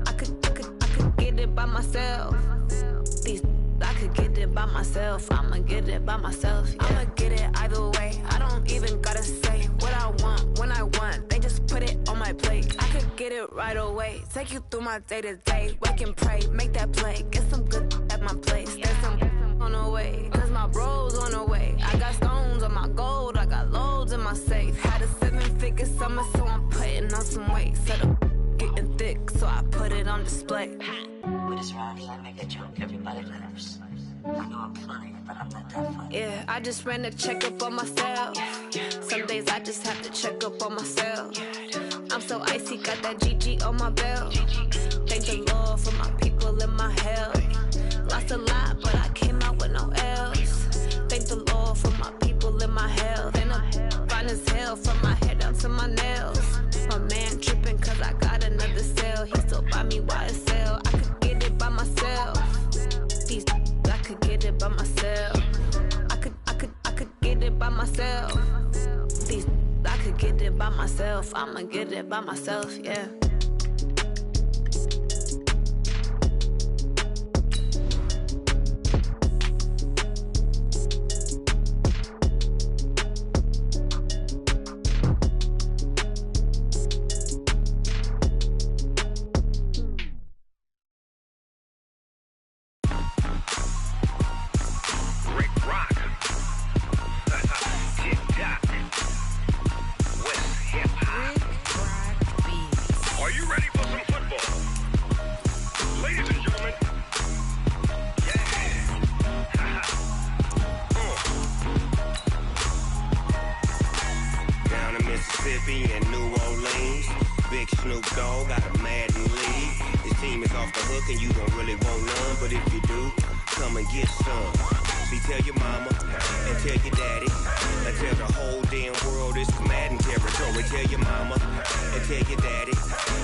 I could get it by myself. These I could get it by myself. I'ma get it by myself. Yeah. I'ma get it either way. I don't even gotta say what I want when I want. They just put it on my plate. I could get it right away. Take you through my day to day. Wake and pray, make that play. Get some good at my place. There's some on the way. Cause my bros on the way. I got stones on my gold. I got loads in my safe. Had a 7-figure summer, so I'm putting on some weight. Set up getting thick, so I put it on display. With this rhymes, I make a joke, everybody laughs. I know I'm funny, but I'm not that funny. Yeah, I just ran a checkup on myself. Some days I just have to check up on myself. I'm so icy, got that GG on my belt. Thank the Lord for my people in my hell. Lost a lot, but I came out with no L's. Thank the Lord for my people in my hell. Then I'm fine as hell from my head down to my nails. My man tripping cause I got another cell. He still buy me YSL. I could get it by myself. These I could get it by myself. I could get it by myself. These I could get it by myself. I'ma get it by myself, yeah. Mississippi and New Orleans. Big Snoop Dogg got a Madden league. His team is off the hook and you don't really want none, but if you do, come and get some. See, tell your mama and tell your daddy and tell the whole damn world it's Madden territory. Tell your mama and tell your daddy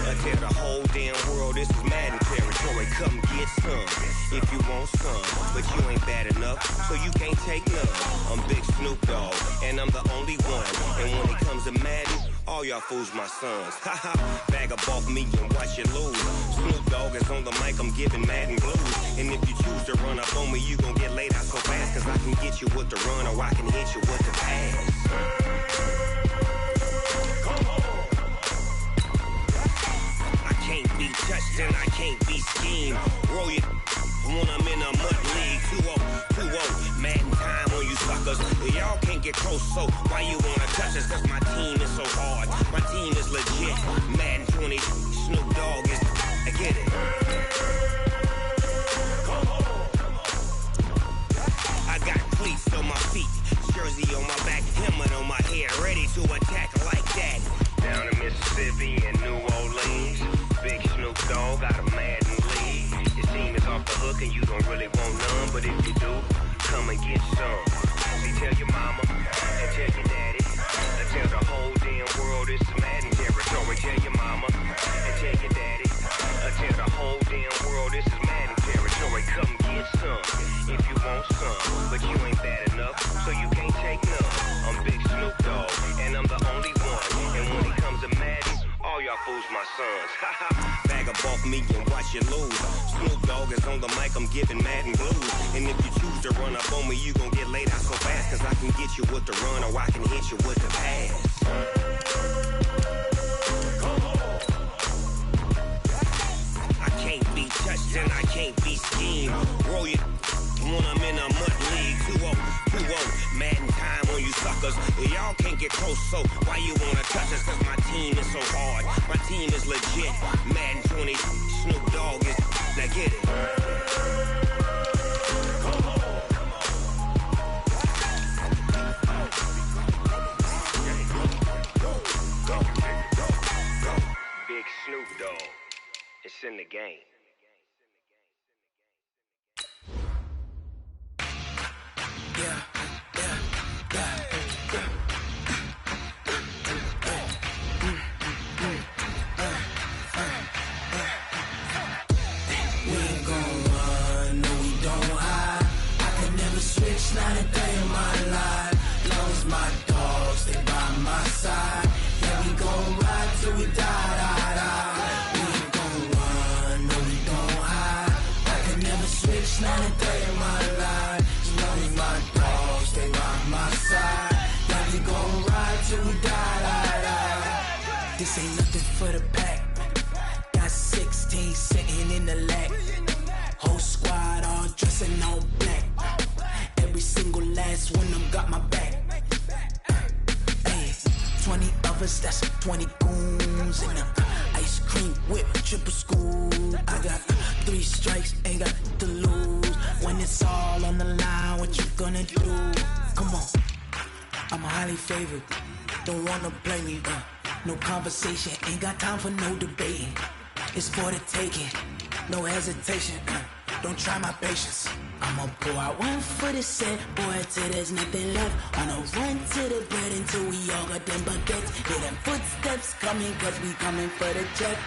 and tell the whole damn world this is Madden territory. Come get some if you want some, but you ain't bad enough, so you can't take none. I'm Big Snoop Dogg and I'm the only one. And when it comes to Madden, all y'all fools my sons. Haha, bag up off me and watch you lose. Snoop Dogg is on the mic, I'm giving Madden blues. And if you choose to run up on me, you gon' get laid out so fast. Cause I can get you with the run or I can hit you with the pass. I can't be touched and I can't be schemed. Roll your when I'm in a mud league. 2-0, Madden time on you suckers. Y'all can't get close, so why you wanna touch us? Cause my team is so hard. My team is legit. Madden20, Snoop Dogg is. I get it. I got cleats on my feet, jersey on my back, helmet on my head, ready to attack like that. Down in Mississippi and New Orleans, Big Snoop Dogg got a Madden league. Your team is off the hook and you don't really want none, but if you do, come and get some. See, tell your mama and tell your daddy and tell the whole damn world it's Madden territory. Tell your mama and tell your daddy and tell Bag up off me and watch you lose. Snoop Dogg is on the mic, I'm giving Madden blues. And if you choose to run up on me, you gon' get laid out so fast. Cause I can get you with the run or I can hit you with the pass. I can't be touched and I can't be schemed. Roll you when I'm in a mud league. 2-0, Madden time on you suckers. Y'all can't get close, so why you wanna touch us? Cause my team is so hard, my team is legit. Madden20, Snoop Dogg is, now get it. Big Snoop Dogg, it's in the game. Not a day in my life, long as my dogs stay by my side. Yeah, we gon' ride till we die, die, die. We ain't gon' run, no we don't hide. I can never switch, not a day in my life, as long as my dogs stay by my side. Yeah, we gon' ride till we die, die, die. This ain't nothing for the pack. Got 16 sitting in the lap. Whole squad all dressing all black. Every single last one of them got my back. Hey, 20 of us, that's 20 goons. And ice cream whip, triple school. I got 3 strikes, ain't got to lose. When it's all on the line, what you gonna do? Come on, I'm highly favored. Don't wanna play me, no conversation, ain't got time for no debating. It's for the taking, no hesitation, don't try my patience. I'ma pour out one for the set, boy, till there's nothing left. On a run to the bread until we all got them baguettes. Hear them footsteps coming, cause we coming for the check.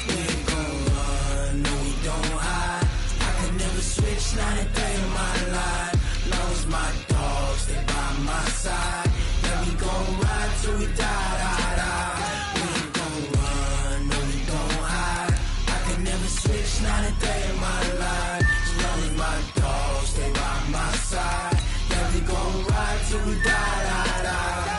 We ain't gon' run, no we don't hide. I can never switch, not a day in my life. Long as my dogs stay by my side. Yeah, we gon' ride till we die, die, die. We ain't gon' run, no we don't hide. I can never switch, not a day in my life. As long as my dogs stay by my side. Yeah, we gon' ride till we die, die, die.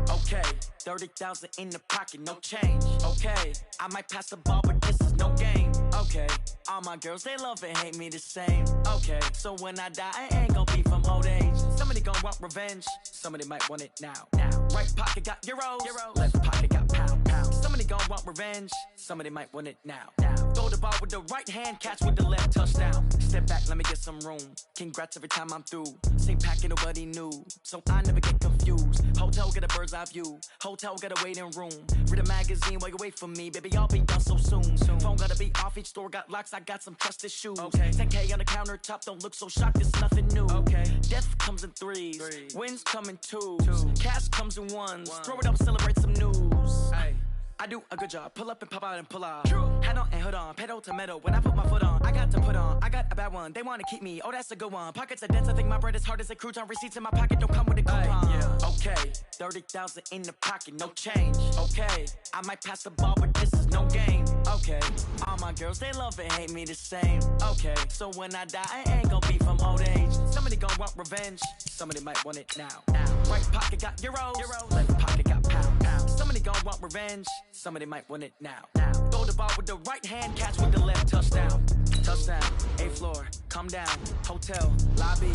Okay, 30,000 in the pocket, no change. Okay, I might pass the ball, but this is no game. Okay, all my girls, they love and hate me the same. Okay, so when I die, I ain't gon' be from old age. Somebody gon' want revenge, somebody might want it now. Right pocket got euros, left pocket got pound. Somebody gon' want revenge, somebody might want it now. Throw the ball with the right hand, catch with the left, touchdown. Step back, let me get some room. Congrats every time I'm through. Same packet, nobody knew, so I never get confused. Hotel get a bird's eye view, hotel get a waiting room. Read a magazine while you wait for me, baby, I'll be done so soon. Phone gotta be off, each store got locks, I got some trusted shoes. 10K on the countertop, don't look so shocked, it's nothing new. Death comes in threes, wins come in twos. Cash comes in ones, throw it up, celebrate some news. I do a good job, pull up and pop out and pull out. Head on and hood on, pedal to metal. When I put my foot on, I got to put on. I got a bad one, they wanna keep me, oh that's a good one. Pockets are dense, I think my bread is hard as a crouton. Receipts in my pocket don't come with a coupon. Okay, 30,000 in the pocket, no change. Okay, I might pass the ball, but this is no game. Okay, all my girls, they love and hate me the same. Okay, so when I die, I ain't gon' be from old age. Somebody gon' want revenge, somebody might want it now. Right pocket got euros, left pocket got pound. Somebody gon' want revenge, somebody might want it now. Throw the ball with the right hand, catch with the left, touchdown. Touchdown, A floor, come down, hotel, lobby.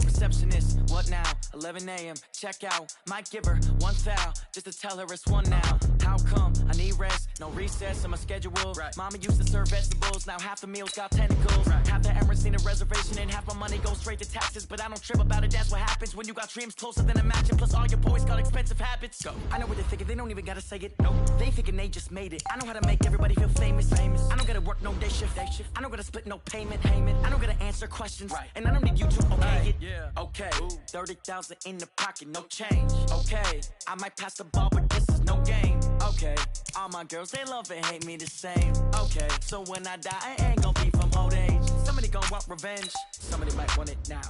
Receptionist, what now? 11 a.m., check out. Might give her one foul, just to tell her it's one now. How come? I need rest, no recess in my schedule. Mama used to serve vegetables, now half the meals got tentacles. Half the Emirates need a reservation and half my money goes straight to taxes. But I don't trip about it, that's what happens when you got dreams closer than a match. And plus all your boys got expensive habits. I know what they're thinking, they don't even gotta say it. No, they thinking they just made it. I know how to make everybody feel famous. I don't gotta work no day shift. I don't gotta split no payment. I don't gotta answer questions, and I don't need you to okay it. Okay, 30,000 in the pocket, no change. Okay, I might pass the ball, but this is no game. Okay, all my girls, they love and hate me the same. Okay, so when I die, I ain't gon' be from old age. Somebody gon' want revenge, somebody might want it now.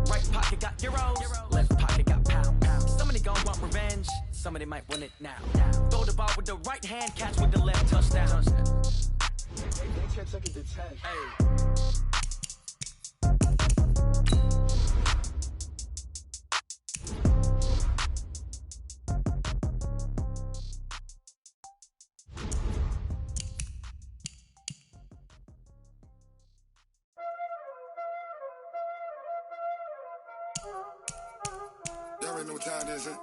Right pocket got euros, left pocket got pound. Somebody gon' want revenge, somebody might want it now. Throw the ball with the right hand, catch with the left, touchdown. They check it to 10. Y'all already know what time it is, huh?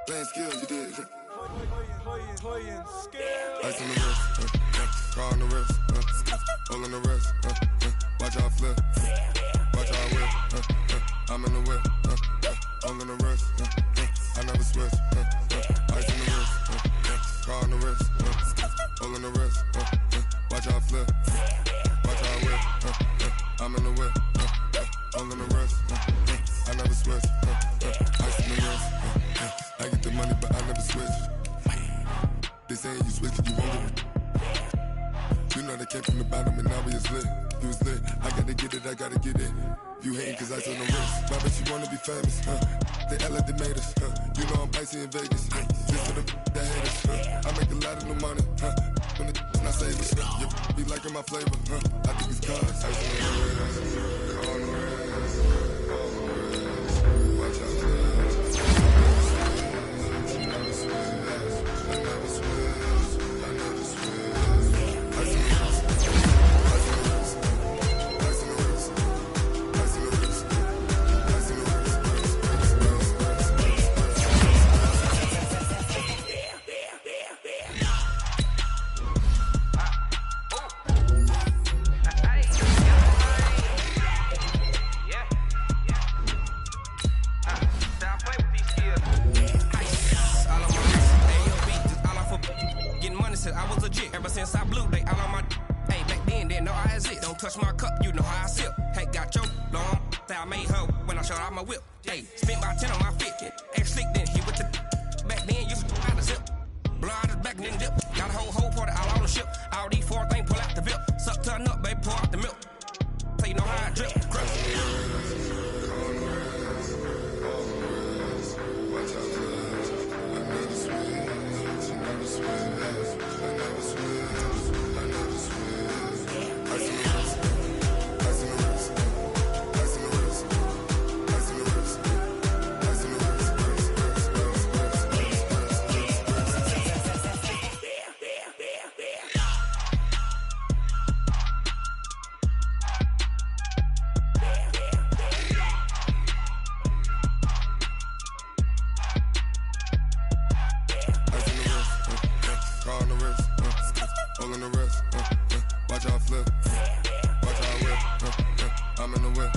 Playing skills, you did, huh? Playing skills. Ice on the wrist, car on the wrist, hole on the wrist, watch out flip, watch out whip, I'm in the whip, hole on the wrist, I never switch, ice on the wrist, car on the wrist, hole on the wrist, watch out flip, watch out whip, I'm in the whip, hole on the wrist, I never switch, ice on the wrist, I get the money but I never switch. They saying you switch it, you won't get it. You know they came from the bottom and now we is lit. You was lit, I gotta get it, I gotta get it. You hating cause ice on the wrist. Why bet you wanna be famous, They act like they made us, You know I'm icy in Vegas, Just for the that hate us, I make a lot of new money, When the not save us, You be liking my flavor, I think it's cause ice on the wrist, on the wrist, watch out for touch my cup, you know how I sip. Hey, got your long, I made her when I showed out my whip. Hey, spent about 10 on my fit. Ex slick then hit with the back then, used to out the zip. Blow out his back, then dip. Got a whole party all on the ship. All these four things pull out the whip. Suck, turn up, baby, pour out the milk. So you know how I drip. car on the wrist, all on the wrist, watch how I flip, watch how I whip, I'm in the whip,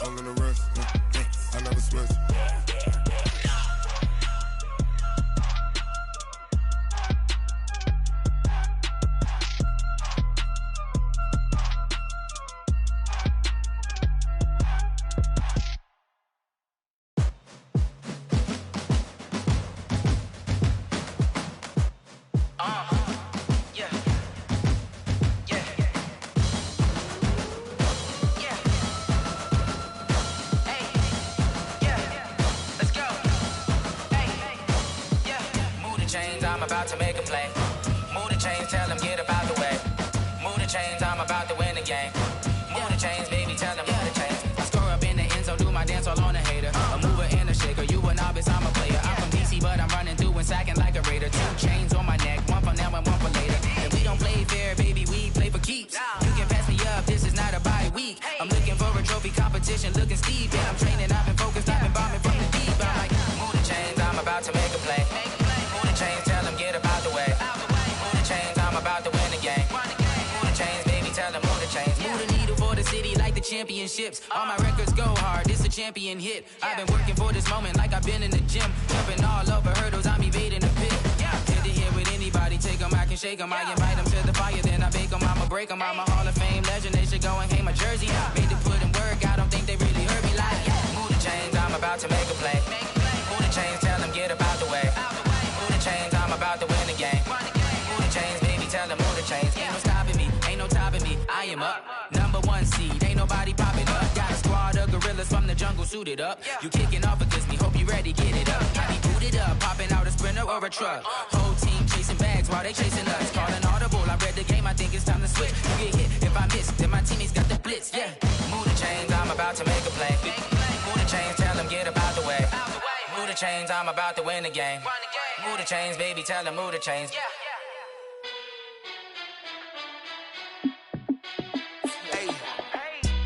all on the wrist, I never switch. About to make a play. Move the chains, tell them get up out the way. Move the chains, I'm about to win the game. Move the chains, baby, tell them move the chains. I score up in the end zone, do my dance all on a hater. A mover and a shaker, you a novice, I'm a player. I'm from DC, but I'm running through and sacking like a raider. 2 chains on my neck, one for now and one for later. And we don't play fair, baby, we play for keeps. You can pass me up, this is not a bye week. I'm looking for a trophy competition, looking steep. And I'm training, I've been focused, I've been bombing from the deep. I'm like, move the chains, I'm about to make a play. Move the chains, tell them get up out the way. Move the chains, I'm about to win the game. Move the chains, baby, tell them move the chains. Move the needle for the city like the championships. All my records go hard, this a champion hit. I've been working for this moment like I've been in the gym. Jumping all over hurdles, I'm evading the pit. Hit it here with anybody, take them, I can shake them. I invite them to the fire, then I bake them, I'ma break them. I'm a Hall of Fame legend, they should go and hang my jersey. Made to put in work, I don't think they really heard me like, move the chains, I'm about to make a play. Move the chains, tell them get up out the way. Move the chains, I'm about to win the game. Move the chains, baby, tell them move the chains. Ain't no stopping me, ain't no topping me, I am up. #1 seed, ain't nobody popping up. Got a squad of gorillas from the jungle suited up. You kicking off against me, hope you ready, get it up. I be booted up, popping out a sprinter or a truck. Whole team chasing bags while they chasing us. Calling audible, I read the game, I think it's time to switch. You get hit, if I miss, then my teammates got the blitz, yeah. Move the chains, I'm about to make a play. Move the chains, tell them get up out the way. Move the chains, I'm about to win the game. Move the chains, baby, tell them move the chains.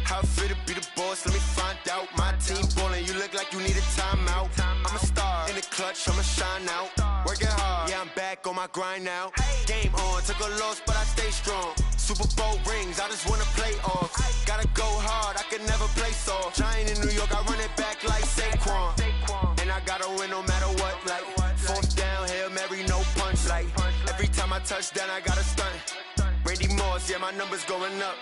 How fit to be the boss, let me find out. My team ballin', you look like you need a timeout. I'm a star, in the clutch, I'ma shine out. Working hard, yeah, I'm back on my grind now. Game on, took a loss, but I stay strong. Super Bowl rings, I just wanna play off. Gotta go hard, I can never play soft. Giant in New York, I run it back like Saquon. And I gotta win no matter what, like 4th down, Hail Mary, no punch. Like every time I touch down, I gotta stunt. Randy Moss, yeah, my numbers going up.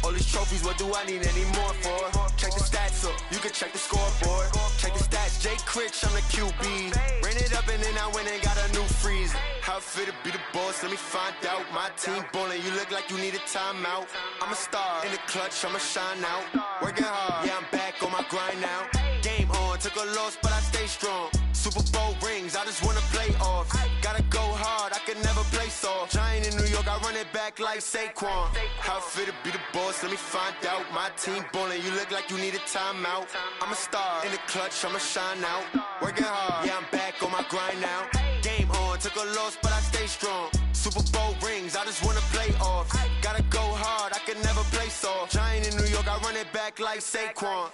All these trophies, what do I need any more for? Check the stats up, you can check the scoreboard. Check the stats, Jay Critch, I'm the QB. Ran it up and then I went and got a new freeze. How fit to be the boss, let me find out. My team ballin', you look like you need a timeout. I'm a star, in the clutch, I'ma shine out. Working hard, yeah, I'm back on my grind now. Game on, took a loss, but I stay strong. Super Bowl rings, I just wanna play off. Gotta go hard, I can never play soft. Giant in New York, I run it back like Saquon. How fit to be the boss, let me find out. My team ballin', you look like you need a timeout. I'm a star, in the clutch, I'ma shine out. Working hard, yeah, I'm back on my grind now. Game on, took a loss, but I stay strong. Super Bowl rings, I just wanna play off. Gotta go hard, I can never play soft. Giant in New York, I run it back like Saquon.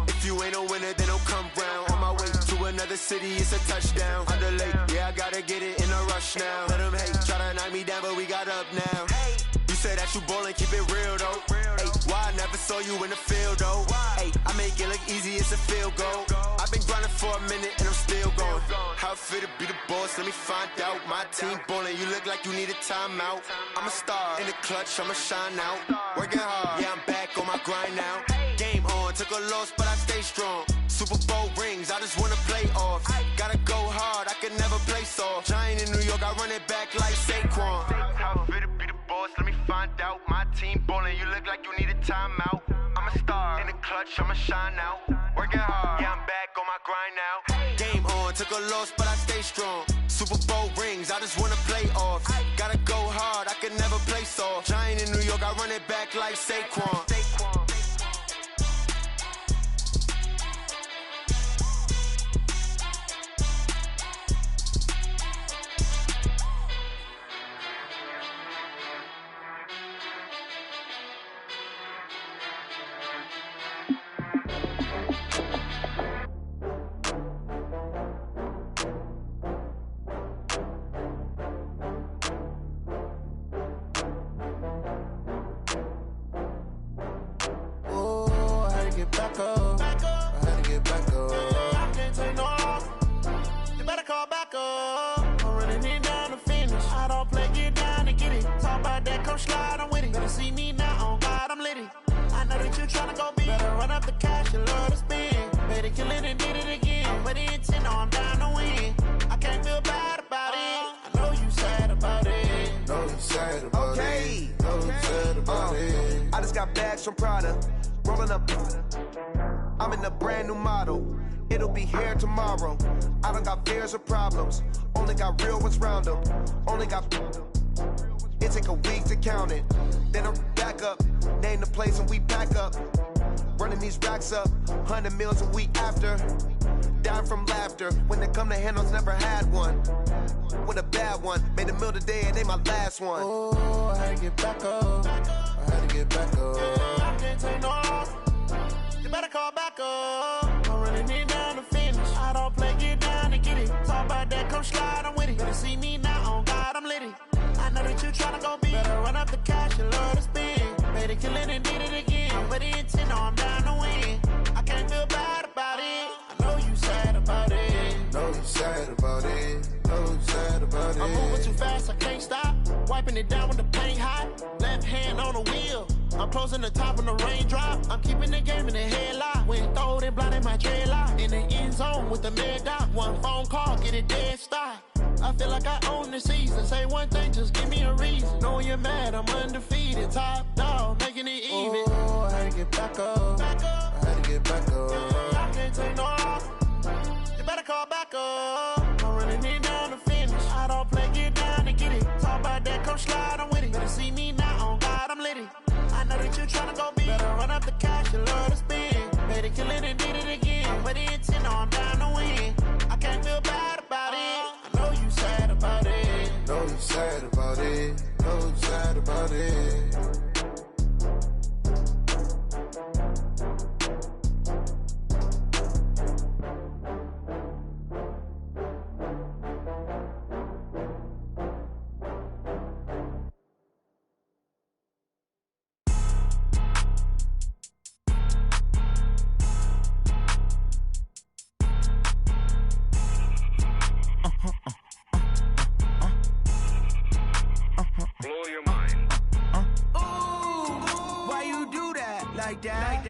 If you ain't a winner, then don't come round. On my way to another city, it's a touchdown. Underlay, yeah, I gotta get it in a rush now. Let them hate, try to knock me down, but we got up now. You say that you ballin', keep it real though. Hey, why I never saw you in the field though? Hey, I make it look easy, it's a field goal. I've been grinding for a minute and I'm still going. How fit to be the boss, let me find out. My team ballin', you look like you need a timeout. I'm a star, in the clutch, I'ma shine out. Working hard, yeah, I'm back on my grind now. Game on, took a loss, but I stay strong. Super Bowl rings, I just wanna play off. Gotta go hard, I can never play soft. Giant in New York, I run it back like Saquon. How fit to be the boss, let me find out. My team ballin', you look like you need a timeout. I'm a star, in the clutch, I'ma shine out. Working hard, yeah, I'm back on my grind now. Game on, took a loss, but I stay strong. Super Bowl rings, I just wanna play off. Gotta go hard, I can never play soft. Giant in New York, I run it back like Saquon. sad about it. No sad about it. I just got bags from Prada, rolling up. I'm in a brand new model. It'll be here tomorrow. I don't got fears or problems. Only got real ones round them. Only got. It take a week to count it. Then I'm back up. Name the place and we pack up. Running these racks up. 100 meals a week after. Dying from laughter. When they come to handles, never had one. With a bad one. Made a meal today and they my last one. Oh, I had to get back up. I had to get back up. I can't take no loss. You better call back up. I'm running it down to finish. I don't play, get down to get it. Talk about that, come slide, I'm with it. Better see me now, on God, I'm litty. I know that you tryna go big. Better run up the cash and love to spend. Made it, kill it, and did it again. With the intent, I'm down to win. I can't feel bad about it. I know you sad about it. No, you sad about it. No, you sad about it. I'm moving too fast, I can't stop. Wiping it down when the paint hot. Left hand on the wheel. I'm closing the top when the raindrop. I'm keeping the game in the headlock. When throwed and blinded my dreadlock. In the end zone with the mad dot. One phone call, get it dead stop. I feel like I own the season. Say one thing, just give me a reason. Knowing you're mad, I'm undefeated. Top dog, making it even. Oh, I had to get back up. I had to get back up. I can't take no loss. You better call back up. I'm running it down to finish. I don't play, get down to get it. Talk about that, come slide, I'm with it. Better see me now, on God, I'm litty. I know that you tryna go big. Better run up the cash, you love to spend. Made it, kill it, and did it again. With the intent, I'm down to win. I can't feel bad about it. I know you sad about it. No, you sad about it. No, you sad about it. Why you do that? Like that?